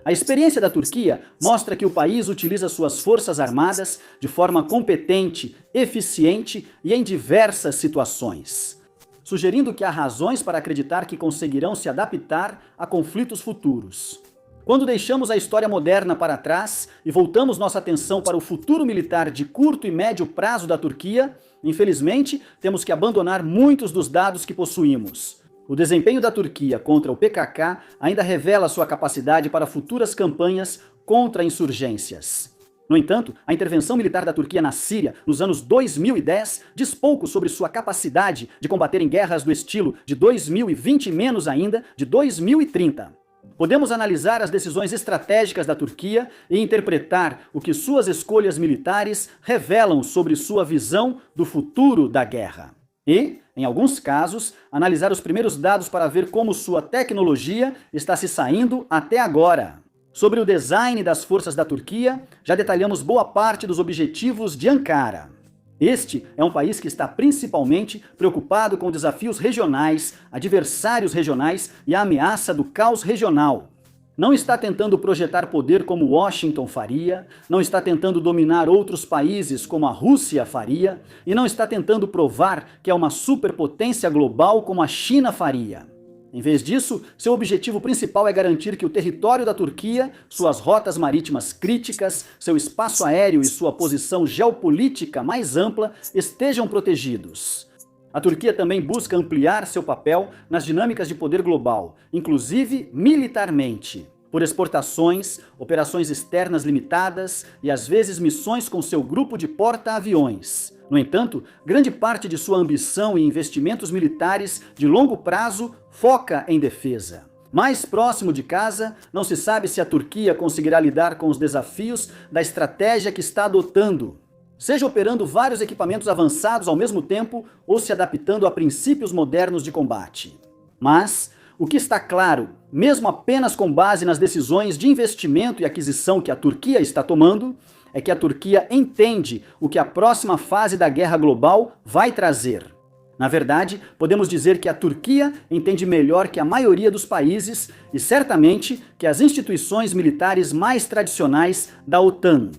A experiência da Turquia mostra que o país utiliza suas forças armadas de forma competente, eficiente e em diversas situações, sugerindo que há razões para acreditar que conseguirão se adaptar a conflitos futuros. Quando deixamos a história moderna para trás e voltamos nossa atenção para o futuro militar de curto e médio prazo da Turquia, infelizmente, temos que abandonar muitos dos dados que possuímos. O desempenho da Turquia contra o PKK ainda revela sua capacidade para futuras campanhas contra insurgências. No entanto, a intervenção militar da Turquia na Síria nos anos 2010 diz pouco sobre sua capacidade de combater em guerras do estilo de 2020 e menos ainda de 2030. Podemos analisar as decisões estratégicas da Turquia e interpretar o que suas escolhas militares revelam sobre sua visão do futuro da guerra. E, em alguns casos, analisar os primeiros dados para ver como sua tecnologia está se saindo até agora. Sobre o design das forças da Turquia, já detalhamos boa parte dos objetivos de Ankara. Este é um país que está principalmente preocupado com desafios regionais, adversários regionais e a ameaça do caos regional. Não está tentando projetar poder como Washington faria, não está tentando dominar outros países como a Rússia faria, e não está tentando provar que é uma superpotência global como a China faria. Em vez disso, seu objetivo principal é garantir que o território da Turquia, suas rotas marítimas críticas, seu espaço aéreo e sua posição geopolítica mais ampla estejam protegidos. A Turquia também busca ampliar seu papel nas dinâmicas de poder global, inclusive militarmente, por exportações, operações externas limitadas e às vezes missões com seu grupo de porta-aviões. No entanto, grande parte de sua ambição e investimentos militares de longo prazo foca em defesa. Mais próximo de casa, não se sabe se a Turquia conseguirá lidar com os desafios da estratégia que está adotando, seja operando vários equipamentos avançados ao mesmo tempo ou se adaptando a princípios modernos de combate. Mas o que está claro, mesmo apenas com base nas decisões de investimento e aquisição que a Turquia está tomando, é que a Turquia entende o que a próxima fase da guerra global vai trazer. Na verdade, podemos dizer que a Turquia entende melhor que a maioria dos países e certamente que as instituições militares mais tradicionais da OTAN.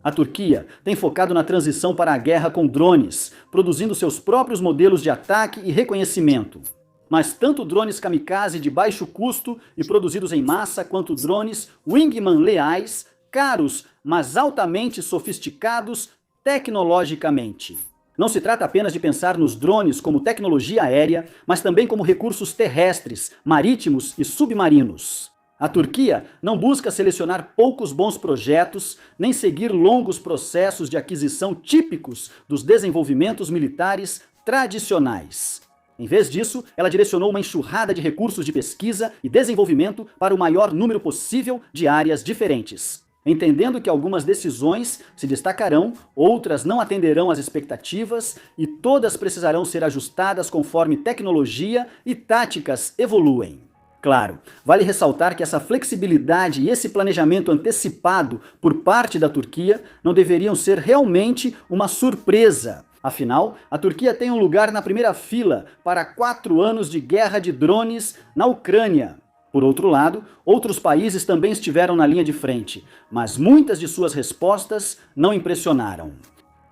A Turquia tem focado na transição para a guerra com drones, produzindo seus próprios modelos de ataque e reconhecimento. Mas tanto drones kamikaze de baixo custo e produzidos em massa, quanto drones Wingman leais, caros, mas altamente sofisticados tecnologicamente. Não se trata apenas de pensar nos drones como tecnologia aérea, mas também como recursos terrestres, marítimos e submarinos. A Turquia não busca selecionar poucos bons projetos, nem seguir longos processos de aquisição típicos dos desenvolvimentos militares tradicionais. Em vez disso, ela direcionou uma enxurrada de recursos de pesquisa e desenvolvimento para o maior número possível de áreas diferentes. Entendendo que algumas decisões se destacarão, outras não atenderão às expectativas e todas precisarão ser ajustadas conforme tecnologia e táticas evoluem. Claro, vale ressaltar que essa flexibilidade e esse planejamento antecipado por parte da Turquia não deveriam ser realmente uma surpresa. Afinal, a Turquia tem um lugar na primeira fila para 4 anos de guerra de drones na Ucrânia. Por outro lado, outros países também estiveram na linha de frente, mas muitas de suas respostas não impressionaram.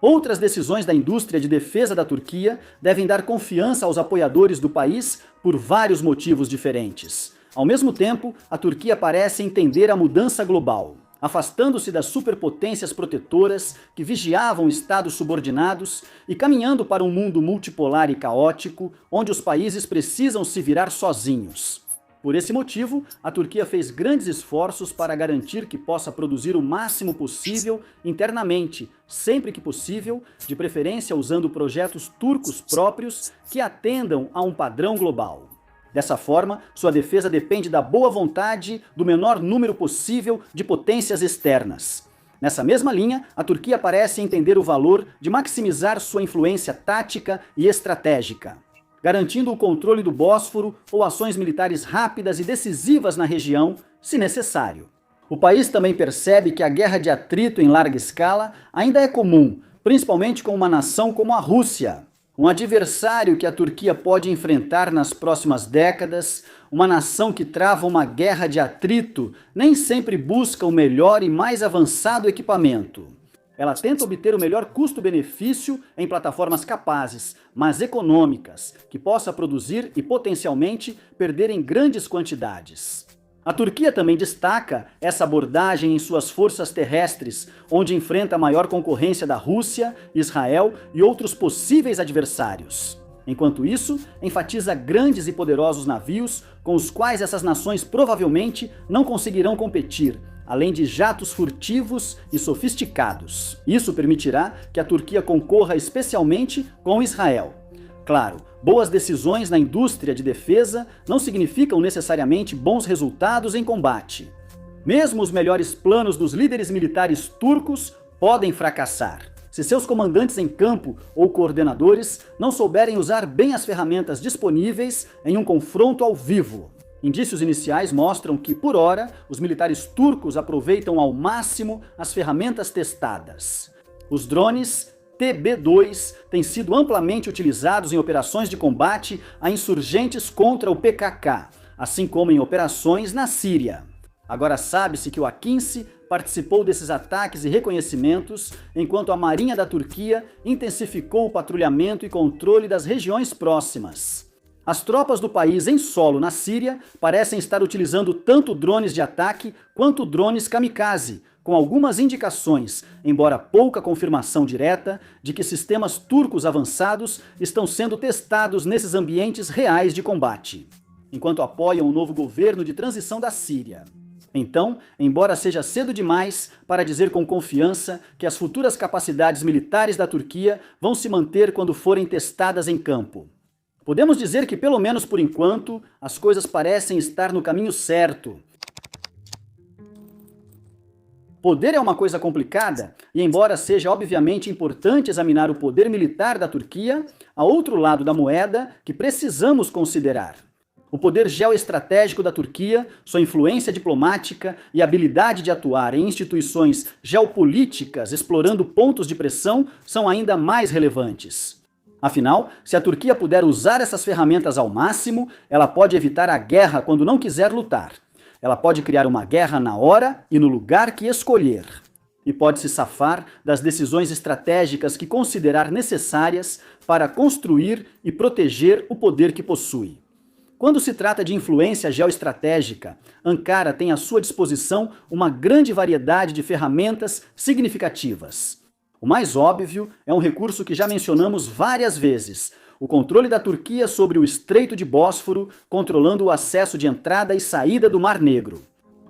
Outras decisões da indústria de defesa da Turquia devem dar confiança aos apoiadores do país por vários motivos diferentes. Ao mesmo tempo, a Turquia parece entender a mudança global, afastando-se das superpotências protetoras que vigiavam estados subordinados e caminhando para um mundo multipolar e caótico, onde os países precisam se virar sozinhos. Por esse motivo, a Turquia fez grandes esforços para garantir que possa produzir o máximo possível internamente, sempre que possível, de preferência usando projetos turcos próprios que atendam a um padrão global. Dessa forma, sua defesa depende da boa vontade do menor número possível de potências externas. Nessa mesma linha, a Turquia parece entender o valor de maximizar sua influência tática e estratégica, garantindo o controle do Bósforo ou ações militares rápidas e decisivas na região, se necessário. O país também percebe que a guerra de atrito em larga escala ainda é comum, principalmente com uma nação como a Rússia. Um adversário que a Turquia pode enfrentar nas próximas décadas, uma nação que trava uma guerra de atrito, nem sempre busca o melhor e mais avançado equipamento. Ela tenta obter o melhor custo-benefício em plataformas capazes, mas econômicas, que possa produzir e potencialmente perder em grandes quantidades. A Turquia também destaca essa abordagem em suas forças terrestres, onde enfrenta a maior concorrência da Rússia, Israel e outros possíveis adversários. Enquanto isso, enfatiza grandes e poderosos navios com os quais essas nações provavelmente não conseguirão competir, além de jatos furtivos e sofisticados. Isso permitirá que a Turquia concorra especialmente com Israel. Claro, boas decisões na indústria de defesa não significam necessariamente bons resultados em combate. Mesmo os melhores planos dos líderes militares turcos podem fracassar, se seus comandantes em campo ou coordenadores não souberem usar bem as ferramentas disponíveis em um confronto ao vivo. Indícios iniciais mostram que, por hora, os militares turcos aproveitam ao máximo as ferramentas testadas. Os drones TB2 têm sido amplamente utilizados em operações de combate a insurgentes contra o PKK, assim como em operações na Síria. Agora sabe-se que o A-15 participou desses ataques e reconhecimentos, enquanto a Marinha da Turquia intensificou o patrulhamento e controle das regiões próximas. As tropas do país em solo na Síria parecem estar utilizando tanto drones de ataque quanto drones kamikaze, com algumas indicações, embora pouca confirmação direta, de que sistemas turcos avançados estão sendo testados nesses ambientes reais de combate, enquanto apoiam o novo governo de transição da Síria. Então, embora seja cedo demais para dizer com confiança que as futuras capacidades militares da Turquia vão se manter quando forem testadas em campo, podemos dizer que, pelo menos por enquanto, as coisas parecem estar no caminho certo. Poder é uma coisa complicada, e embora seja obviamente importante examinar o poder militar da Turquia, há outro lado da moeda que precisamos considerar. O poder geoestratégico da Turquia, sua influência diplomática e habilidade de atuar em instituições geopolíticas explorando pontos de pressão são ainda mais relevantes. Afinal, se a Turquia puder usar essas ferramentas ao máximo, ela pode evitar a guerra quando não quiser lutar. Ela pode criar uma guerra na hora e no lugar que escolher. E pode se safar das decisões estratégicas que considerar necessárias para construir e proteger o poder que possui. Quando se trata de influência geoestratégica, Ankara tem à sua disposição uma grande variedade de ferramentas significativas. O mais óbvio é um recurso que já mencionamos várias vezes: o controle da Turquia sobre o Estreito de Bósforo, controlando o acesso de entrada e saída do Mar Negro.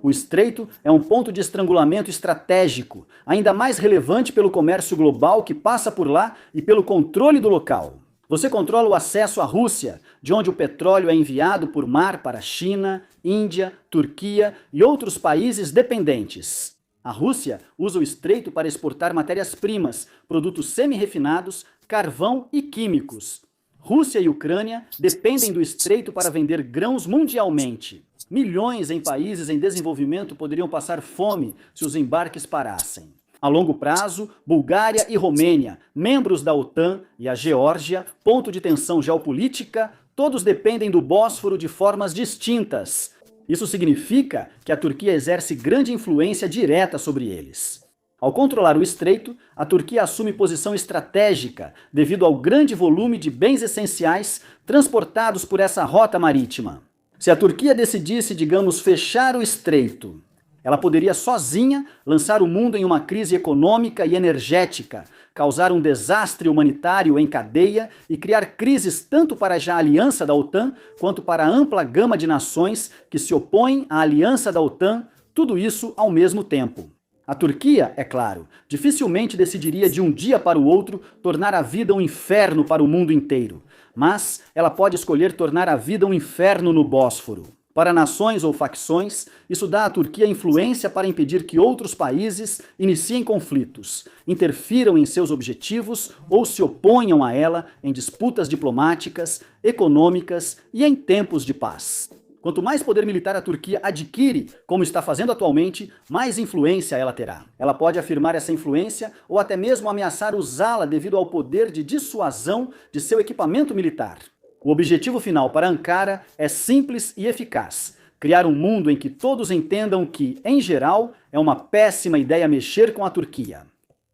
O estreito é um ponto de estrangulamento estratégico, ainda mais relevante pelo comércio global que passa por lá e pelo controle do local. Você controla o acesso à Rússia, de onde o petróleo é enviado por mar para a China, Índia, Turquia e outros países dependentes. A Rússia usa o estreito para exportar matérias-primas, produtos semi-refinados, carvão e químicos. Rússia e Ucrânia dependem do estreito para vender grãos mundialmente. Milhões em países em desenvolvimento poderiam passar fome se os embarques parassem. A longo prazo, Bulgária e Romênia, membros da OTAN, e a Geórgia, ponto de tensão geopolítica, todos dependem do Bósforo de formas distintas. Isso significa que a Turquia exerce grande influência direta sobre eles. Ao controlar o estreito, a Turquia assume posição estratégica devido ao grande volume de bens essenciais transportados por essa rota marítima. Se a Turquia decidisse, digamos, fechar o estreito, ela poderia sozinha lançar o mundo em uma crise econômica e energética, causar um desastre humanitário em cadeia e criar crises tanto para já a aliança da OTAN quanto para a ampla gama de nações que se opõem à aliança da OTAN, tudo isso ao mesmo tempo. A Turquia, é claro, dificilmente decidiria de um dia para o outro tornar a vida um inferno para o mundo inteiro, mas ela pode escolher tornar a vida um inferno no Bósforo. Para nações ou facções, isso dá à Turquia influência para impedir que outros países iniciem conflitos, interfiram em seus objetivos ou se oponham a ela em disputas diplomáticas, econômicas e em tempos de paz. Quanto mais poder militar a Turquia adquire, como está fazendo atualmente, mais influência ela terá. Ela pode afirmar essa influência ou até mesmo ameaçar usá-la devido ao poder de dissuasão de seu equipamento militar. O objetivo final para Ankara é simples e eficaz: criar um mundo em que todos entendam que, em geral, é uma péssima ideia mexer com a Turquia.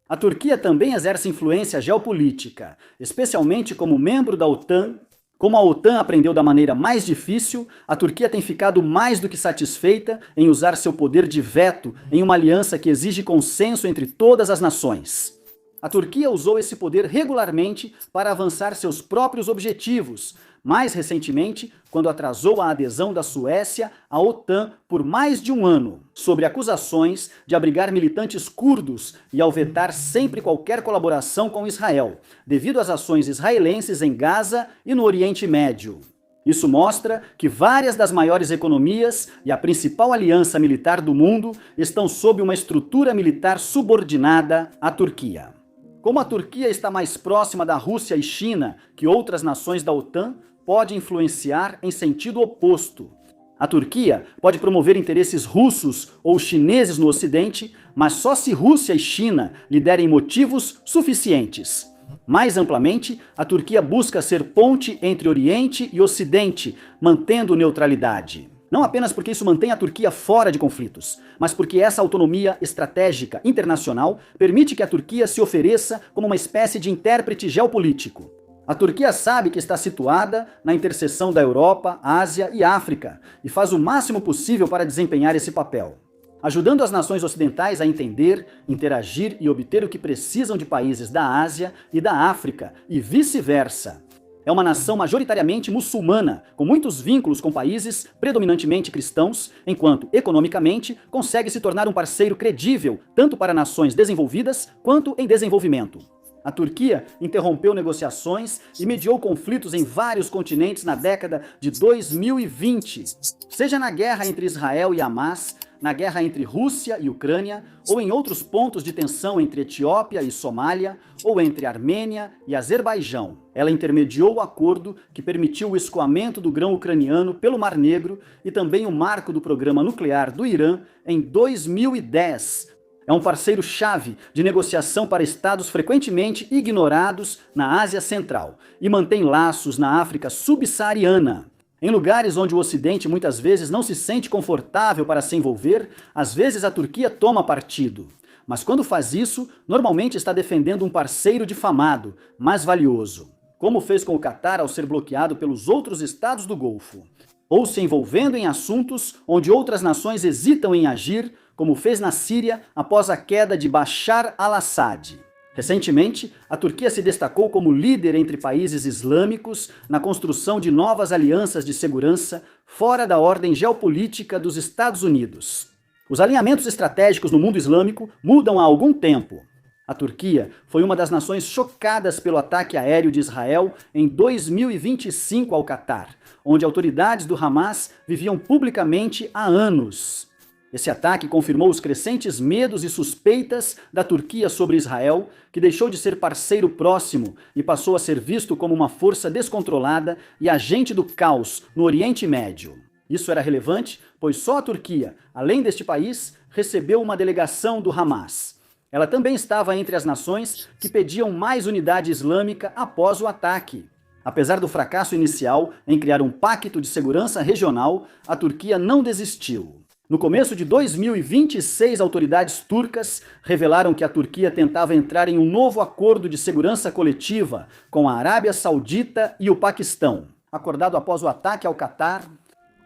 A Turquia também exerce influência geopolítica, especialmente como membro da OTAN. Como a OTAN aprendeu da maneira mais difícil, a Turquia tem ficado mais do que satisfeita em usar seu poder de veto em uma aliança que exige consenso entre todas as nações. A Turquia usou esse poder regularmente para avançar seus próprios objetivos, mais recentemente, quando atrasou a adesão da Suécia à OTAN por mais de um ano, sobre acusações de abrigar militantes curdos e ao vetar sempre qualquer colaboração com Israel, devido às ações israelenses em Gaza e no Oriente Médio. Isso mostra que várias das maiores economias e a principal aliança militar do mundo estão sob uma estrutura militar subordinada à Turquia. Como a Turquia está mais próxima da Rússia e China que outras nações da OTAN, pode influenciar em sentido oposto. A Turquia pode promover interesses russos ou chineses no Ocidente, mas só se Rússia e China lhe derem motivos suficientes. Mais amplamente, a Turquia busca ser ponte entre Oriente e Ocidente, mantendo neutralidade. Não apenas porque isso mantém a Turquia fora de conflitos, mas porque essa autonomia estratégica internacional permite que a Turquia se ofereça como uma espécie de intérprete geopolítico. A Turquia sabe que está situada na interseção da Europa, Ásia e África e faz o máximo possível para desempenhar esse papel, ajudando as nações ocidentais a entender, interagir e obter o que precisam de países da Ásia e da África e vice-versa. É uma nação majoritariamente muçulmana, com muitos vínculos com países predominantemente cristãos, enquanto, economicamente, consegue se tornar um parceiro credível tanto para nações desenvolvidas quanto em desenvolvimento. A Turquia interrompeu negociações e mediou conflitos em vários continentes na década de 2020, seja na guerra entre Israel e Hamas, na guerra entre Rússia e Ucrânia, ou em outros pontos de tensão entre Etiópia e Somália, ou entre Armênia e Azerbaijão. Ela intermediou o acordo que permitiu o escoamento do grão ucraniano pelo Mar Negro e também o marco do programa nuclear do Irã em 2010. É um parceiro-chave de negociação para estados frequentemente ignorados na Ásia Central e mantém laços na África subsaariana. Em lugares onde o Ocidente muitas vezes não se sente confortável para se envolver, às vezes a Turquia toma partido. Mas quando faz isso, normalmente está defendendo um parceiro difamado, mais valioso, como fez com o Catar ao ser bloqueado pelos outros estados do Golfo, ou se envolvendo em assuntos onde outras nações hesitam em agir, como fez na Síria após a queda de Bashar al-Assad. Recentemente, a Turquia se destacou como líder entre países islâmicos na construção de novas alianças de segurança fora da ordem geopolítica dos Estados Unidos. Os alinhamentos estratégicos no mundo islâmico mudam há algum tempo. A Turquia foi uma das nações chocadas pelo ataque aéreo de Israel em 2025 ao Catar, onde autoridades do Hamas viviam publicamente há anos. Esse ataque confirmou os crescentes medos e suspeitas da Turquia sobre Israel, que deixou de ser parceiro próximo e passou a ser visto como uma força descontrolada e agente do caos no Oriente Médio. Isso era relevante, pois só a Turquia, além deste país, recebeu uma delegação do Hamas. Ela também estava entre as nações que pediam mais unidade islâmica após o ataque. Apesar do fracasso inicial em criar um pacto de segurança regional, a Turquia não desistiu. No começo de 2026, autoridades turcas revelaram que a Turquia tentava entrar em um novo acordo de segurança coletiva com a Arábia Saudita e o Paquistão, acordado após o ataque ao Catar.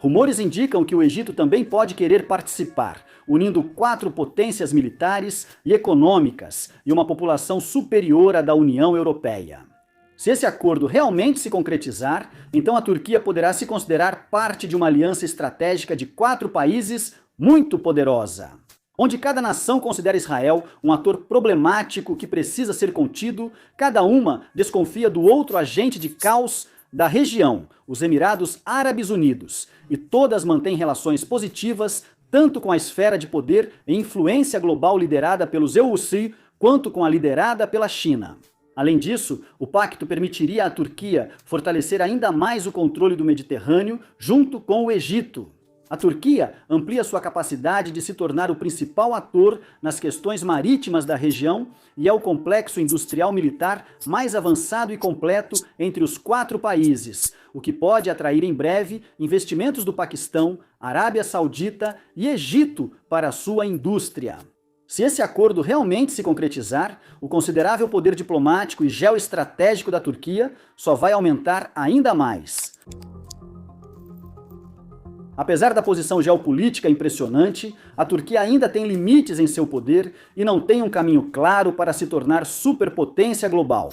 Rumores indicam que o Egito também pode querer participar, unindo 4 potências militares e econômicas e uma população superior à da União Europeia. Se esse acordo realmente se concretizar, então a Turquia poderá se considerar parte de uma aliança estratégica de 4 países muito poderosa, onde cada nação considera Israel um ator problemático que precisa ser contido, cada uma desconfia do outro agente de caos da região, os Emirados Árabes Unidos, e todas mantêm relações positivas tanto com a esfera de poder e influência global liderada pelos EUC, quanto com a liderada pela China. Além disso, o pacto permitiria à Turquia fortalecer ainda mais o controle do Mediterrâneo junto com o Egito. A Turquia amplia sua capacidade de se tornar o principal ator nas questões marítimas da região e é o complexo industrial militar mais avançado e completo entre os 4 países, o que pode atrair em breve investimentos do Paquistão, Arábia Saudita e Egito para a sua indústria. Se esse acordo realmente se concretizar, o considerável poder diplomático e geoestratégico da Turquia só vai aumentar ainda mais. Apesar da posição geopolítica impressionante, a Turquia ainda tem limites em seu poder e não tem um caminho claro para se tornar superpotência global.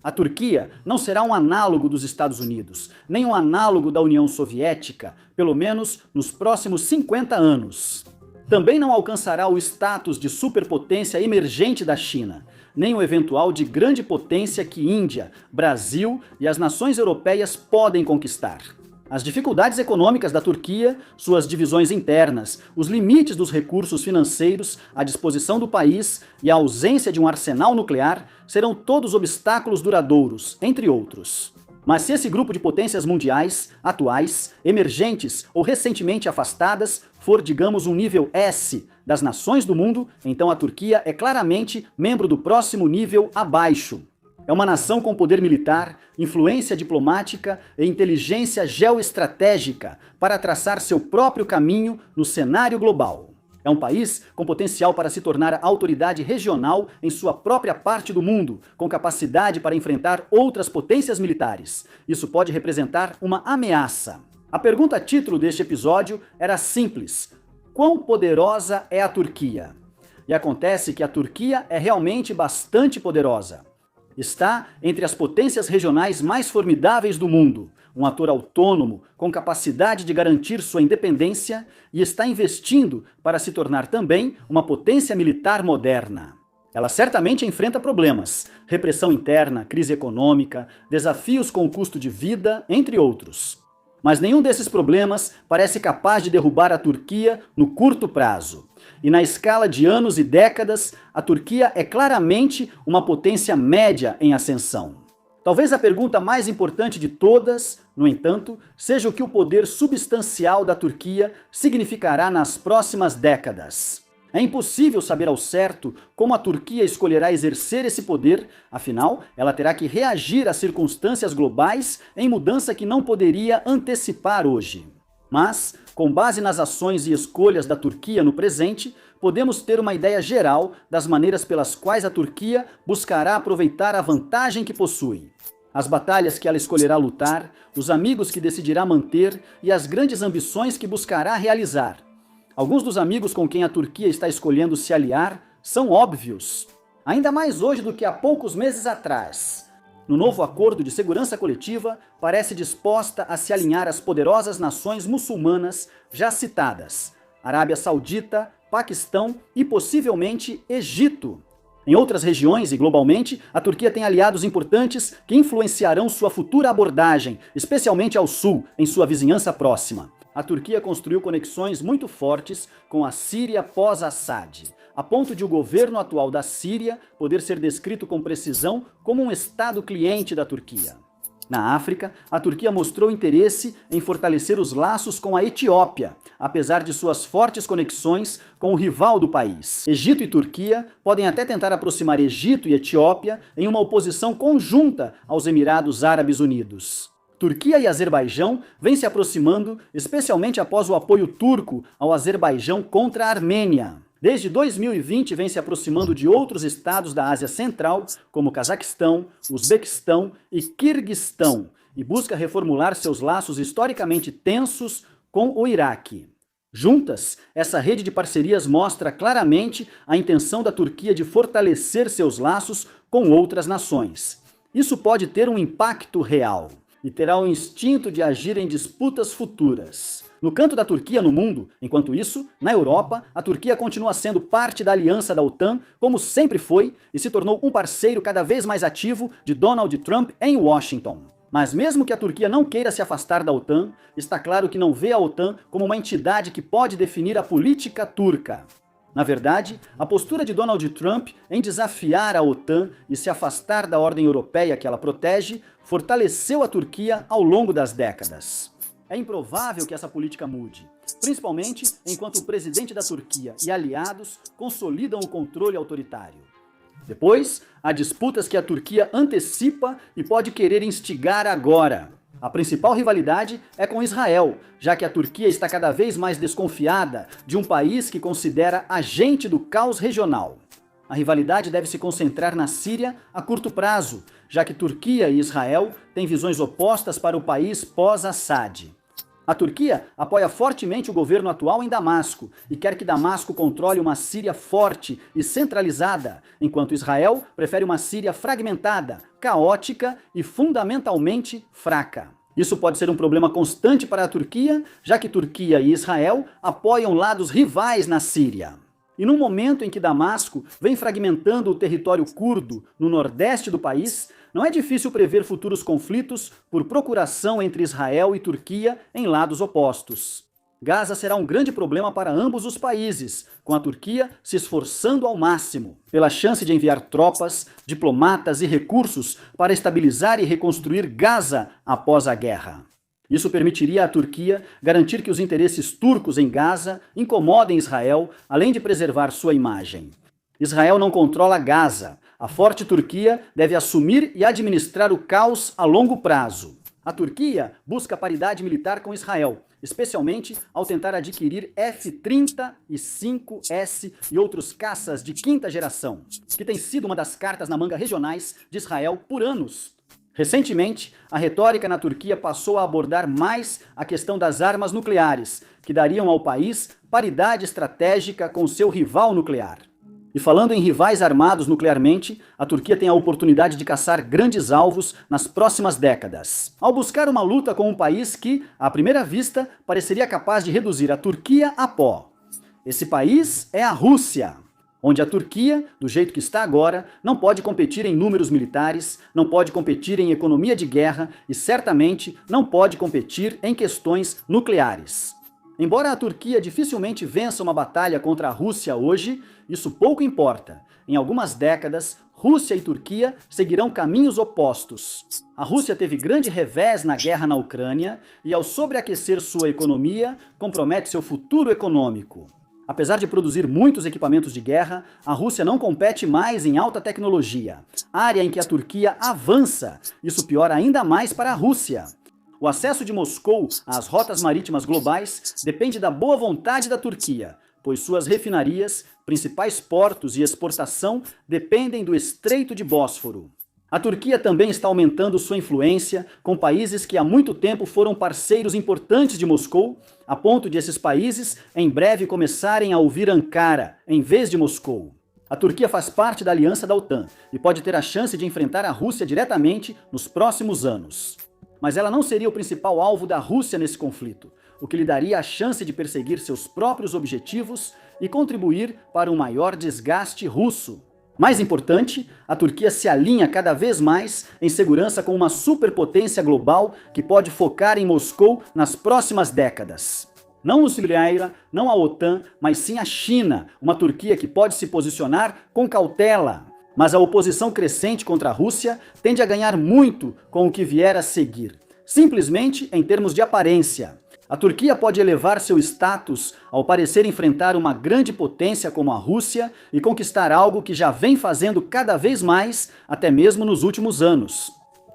A Turquia não será um análogo dos Estados Unidos, nem um análogo da União Soviética, pelo menos nos próximos 50 anos. Também não alcançará o status de superpotência emergente da China, nem o eventual de grande potência que Índia, Brasil e as nações europeias podem conquistar. As dificuldades econômicas da Turquia, suas divisões internas, os limites dos recursos financeiros à disposição do país e a ausência de um arsenal nuclear serão todos obstáculos duradouros, entre outros. Mas se esse grupo de potências mundiais, atuais, emergentes ou recentemente afastadas, for, digamos, um nível S das nações do mundo, então a Turquia é claramente membro do próximo nível abaixo. É uma nação com poder militar, influência diplomática e inteligência geoestratégica para traçar seu próprio caminho no cenário global. É um país com potencial para se tornar autoridade regional em sua própria parte do mundo, com capacidade para enfrentar outras potências militares. Isso pode representar uma ameaça. A pergunta título deste episódio era simples: quão poderosa é a Turquia? E acontece que a Turquia é realmente bastante poderosa. Está entre as potências regionais mais formidáveis do mundo, um ator autônomo com capacidade de garantir sua independência e está investindo para se tornar também uma potência militar moderna. Ela certamente enfrenta problemas, repressão interna, crise econômica, desafios com o custo de vida, entre outros. Mas nenhum desses problemas parece capaz de derrubar a Turquia no curto prazo. E na escala de anos e décadas, a Turquia é claramente uma potência média em ascensão. Talvez a pergunta mais importante de todas, no entanto, seja o que o poder substancial da Turquia significará nas próximas décadas. É impossível saber ao certo como a Turquia escolherá exercer esse poder, afinal, ela terá que reagir às circunstâncias globais em mudança que não poderia antecipar hoje. Mas, com base nas ações e escolhas da Turquia no presente, podemos ter uma ideia geral das maneiras pelas quais a Turquia buscará aproveitar a vantagem que possui. As batalhas que ela escolherá lutar, os amigos que decidirá manter e as grandes ambições que buscará realizar. Alguns dos amigos com quem a Turquia está escolhendo se aliar são óbvios, ainda mais hoje do que há poucos meses atrás. No novo acordo de segurança coletiva, parece disposta a se alinhar às poderosas nações muçulmanas já citadas: Arábia Saudita, Paquistão e possivelmente Egito. Em outras regiões e globalmente, a Turquia tem aliados importantes que influenciarão sua futura abordagem, especialmente ao sul, em sua vizinhança próxima. A Turquia construiu conexões muito fortes com a Síria pós-Assad, a ponto de o governo atual da Síria poder ser descrito com precisão como um Estado cliente da Turquia. Na África, a Turquia mostrou interesse em fortalecer os laços com a Etiópia, apesar de suas fortes conexões com o rival do país. Egito e Turquia podem até tentar aproximar Egito e Etiópia em uma oposição conjunta aos Emirados Árabes Unidos. Turquia e Azerbaijão vêm se aproximando, especialmente após o apoio turco ao Azerbaijão contra a Armênia. Desde 2020 vem se aproximando de outros estados da Ásia Central, como Cazaquistão, Uzbequistão e Quirguistão, e busca reformular seus laços historicamente tensos com o Iraque. Juntas, essa rede de parcerias mostra claramente a intenção da Turquia de fortalecer seus laços com outras nações. Isso pode ter um impacto real e terá o instinto de agir em disputas futuras. No canto da Turquia no mundo, enquanto isso, na Europa, a Turquia continua sendo parte da aliança da OTAN, como sempre foi, e se tornou um parceiro cada vez mais ativo de Donald Trump em Washington. Mas mesmo que a Turquia não queira se afastar da OTAN, está claro que não vê a OTAN como uma entidade que pode definir a política turca. Na verdade, a postura de Donald Trump em desafiar a OTAN e se afastar da ordem europeia que ela protege fortaleceu a Turquia ao longo das décadas. É improvável que essa política mude, principalmente enquanto o presidente da Turquia e aliados consolidam o controle autoritário. Depois, há disputas que a Turquia antecipa e pode querer instigar agora. A principal rivalidade é com Israel, já que a Turquia está cada vez mais desconfiada de um país que considera agente do caos regional. A rivalidade deve se concentrar na Síria a curto prazo, já que Turquia e Israel têm visões opostas para o país pós-Assad. A Turquia apoia fortemente o governo atual em Damasco e quer que Damasco controle uma Síria forte e centralizada, enquanto Israel prefere uma Síria fragmentada, caótica e fundamentalmente fraca. Isso pode ser um problema constante para a Turquia, já que Turquia e Israel apoiam lados rivais na Síria. E num momento em que Damasco vem fragmentando o território curdo no nordeste do país, não é difícil prever futuros conflitos por procuração entre Israel e Turquia em lados opostos. Gaza será um grande problema para ambos os países, com a Turquia se esforçando ao máximo pela chance de enviar tropas, diplomatas e recursos para estabilizar e reconstruir Gaza após a guerra. Isso permitiria à Turquia garantir que os interesses turcos em Gaza incomodem Israel, além de preservar sua imagem. Israel não controla Gaza. A forte Turquia deve assumir e administrar o caos a longo prazo. A Turquia busca paridade militar com Israel, especialmente ao tentar adquirir F-35S e outros caças de quinta geração, que tem sido uma das cartas na manga regionais de Israel por anos. Recentemente, a retórica na Turquia passou a abordar mais a questão das armas nucleares, que dariam ao país paridade estratégica com seu rival nuclear. E falando em rivais armados nuclearmente, a Turquia tem a oportunidade de caçar grandes alvos nas próximas décadas, ao buscar uma luta com um país que, à primeira vista, pareceria capaz de reduzir a Turquia a pó. Esse país é a Rússia, onde a Turquia, do jeito que está agora, não pode competir em números militares, não pode competir em economia de guerra e certamente não pode competir em questões nucleares. Embora a Turquia dificilmente vença uma batalha contra a Rússia hoje, isso pouco importa. Em algumas décadas, Rússia e Turquia seguirão caminhos opostos. A Rússia teve grande revés na guerra na Ucrânia e, ao sobreaquecer sua economia, compromete seu futuro econômico. Apesar de produzir muitos equipamentos de guerra, a Rússia não compete mais em alta tecnologia, área em que a Turquia avança. Isso piora ainda mais para a Rússia. O acesso de Moscou às rotas marítimas globais depende da boa vontade da Turquia, pois suas refinarias, principais portos e exportação dependem do Estreito de Bósforo. A Turquia também está aumentando sua influência com países que há muito tempo foram parceiros importantes de Moscou, a ponto de esses países em breve começarem a ouvir Ankara em vez de Moscou. A Turquia faz parte da aliança da OTAN e pode ter a chance de enfrentar a Rússia diretamente nos próximos anos. Mas ela não seria o principal alvo da Rússia nesse conflito, o que lhe daria a chance de perseguir seus próprios objetivos e contribuir para um maior desgaste russo. Mais importante, a Turquia se alinha cada vez mais em segurança com uma superpotência global que pode focar em Moscou nas próximas décadas. Não os Vieira, não a OTAN, mas sim a China, uma Turquia que pode se posicionar com cautela. Mas a oposição crescente contra a Rússia tende a ganhar muito com o que vier a seguir, simplesmente em termos de aparência. A Turquia pode elevar seu status ao parecer enfrentar uma grande potência como a Rússia e conquistar algo que já vem fazendo cada vez mais, até mesmo nos últimos anos.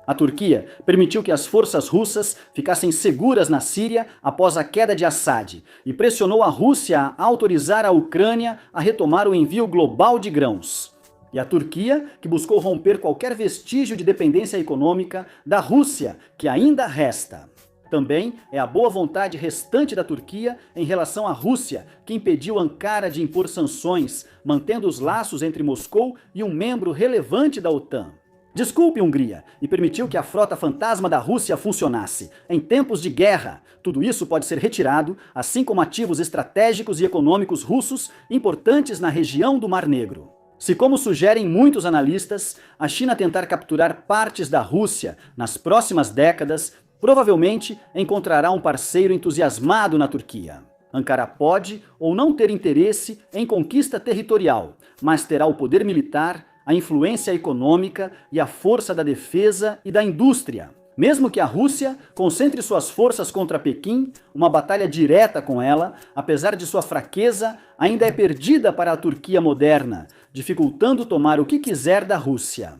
A Turquia permitiu que as forças russas ficassem seguras na Síria após a queda de Assad e pressionou a Rússia a autorizar a Ucrânia a retomar o envio global de grãos. E a Turquia, que buscou romper qualquer vestígio de dependência econômica da Rússia, que ainda resta. Também é a boa vontade restante da Turquia em relação à Rússia, que impediu Ankara de impor sanções, mantendo os laços entre Moscou e um membro relevante da OTAN. Desculpe, Hungria, e permitiu que a frota fantasma da Rússia funcionasse. Em tempos de guerra, tudo isso pode ser retirado, assim como ativos estratégicos e econômicos russos importantes na região do Mar Negro. Se, como sugerem muitos analistas, a China tentar capturar partes da Rússia nas próximas décadas, provavelmente encontrará um parceiro entusiasmado na Turquia. Ankara pode ou não ter interesse em conquista territorial, mas terá o poder militar, a influência econômica e a força da defesa e da indústria. Mesmo que a Rússia concentre suas forças contra Pequim, uma batalha direta com ela, apesar de sua fraqueza, ainda é perdida para a Turquia moderna, dificultando tomar o que quiser da Rússia.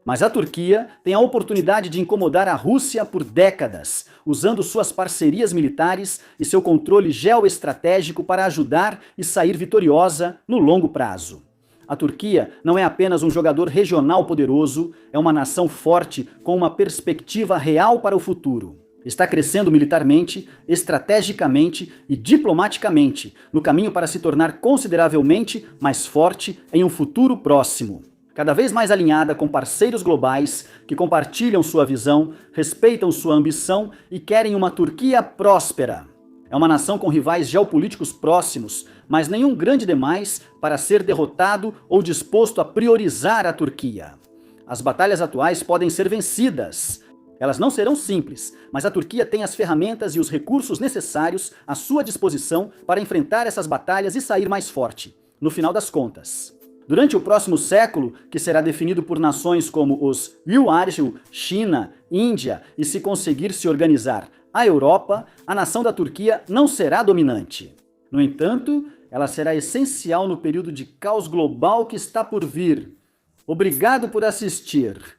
Mas a Turquia tem a oportunidade de incomodar a Rússia por décadas, usando suas parcerias militares e seu controle geoestratégico para ajudar e sair vitoriosa no longo prazo. A Turquia não é apenas um jogador regional poderoso, é uma nação forte com uma perspectiva real para o futuro. Está crescendo militarmente, estrategicamente e diplomaticamente, no caminho para se tornar consideravelmente mais forte em um futuro próximo. Cada vez mais alinhada com parceiros globais que compartilham sua visão, respeitam sua ambição e querem uma Turquia próspera. É uma nação com rivais geopolíticos próximos, mas nenhum grande demais para ser derrotado ou disposto a priorizar a Turquia. As batalhas atuais podem ser vencidas. Elas não serão simples, mas a Turquia tem as ferramentas e os recursos necessários à sua disposição para enfrentar essas batalhas e sair mais forte, no final das contas. Durante o próximo século, que será definido por nações como os Yuarju, China, Índia e, se conseguir se organizar, a Europa, a nação da Turquia não será dominante. No entanto, ela será essencial no período de caos global que está por vir. Obrigado por assistir.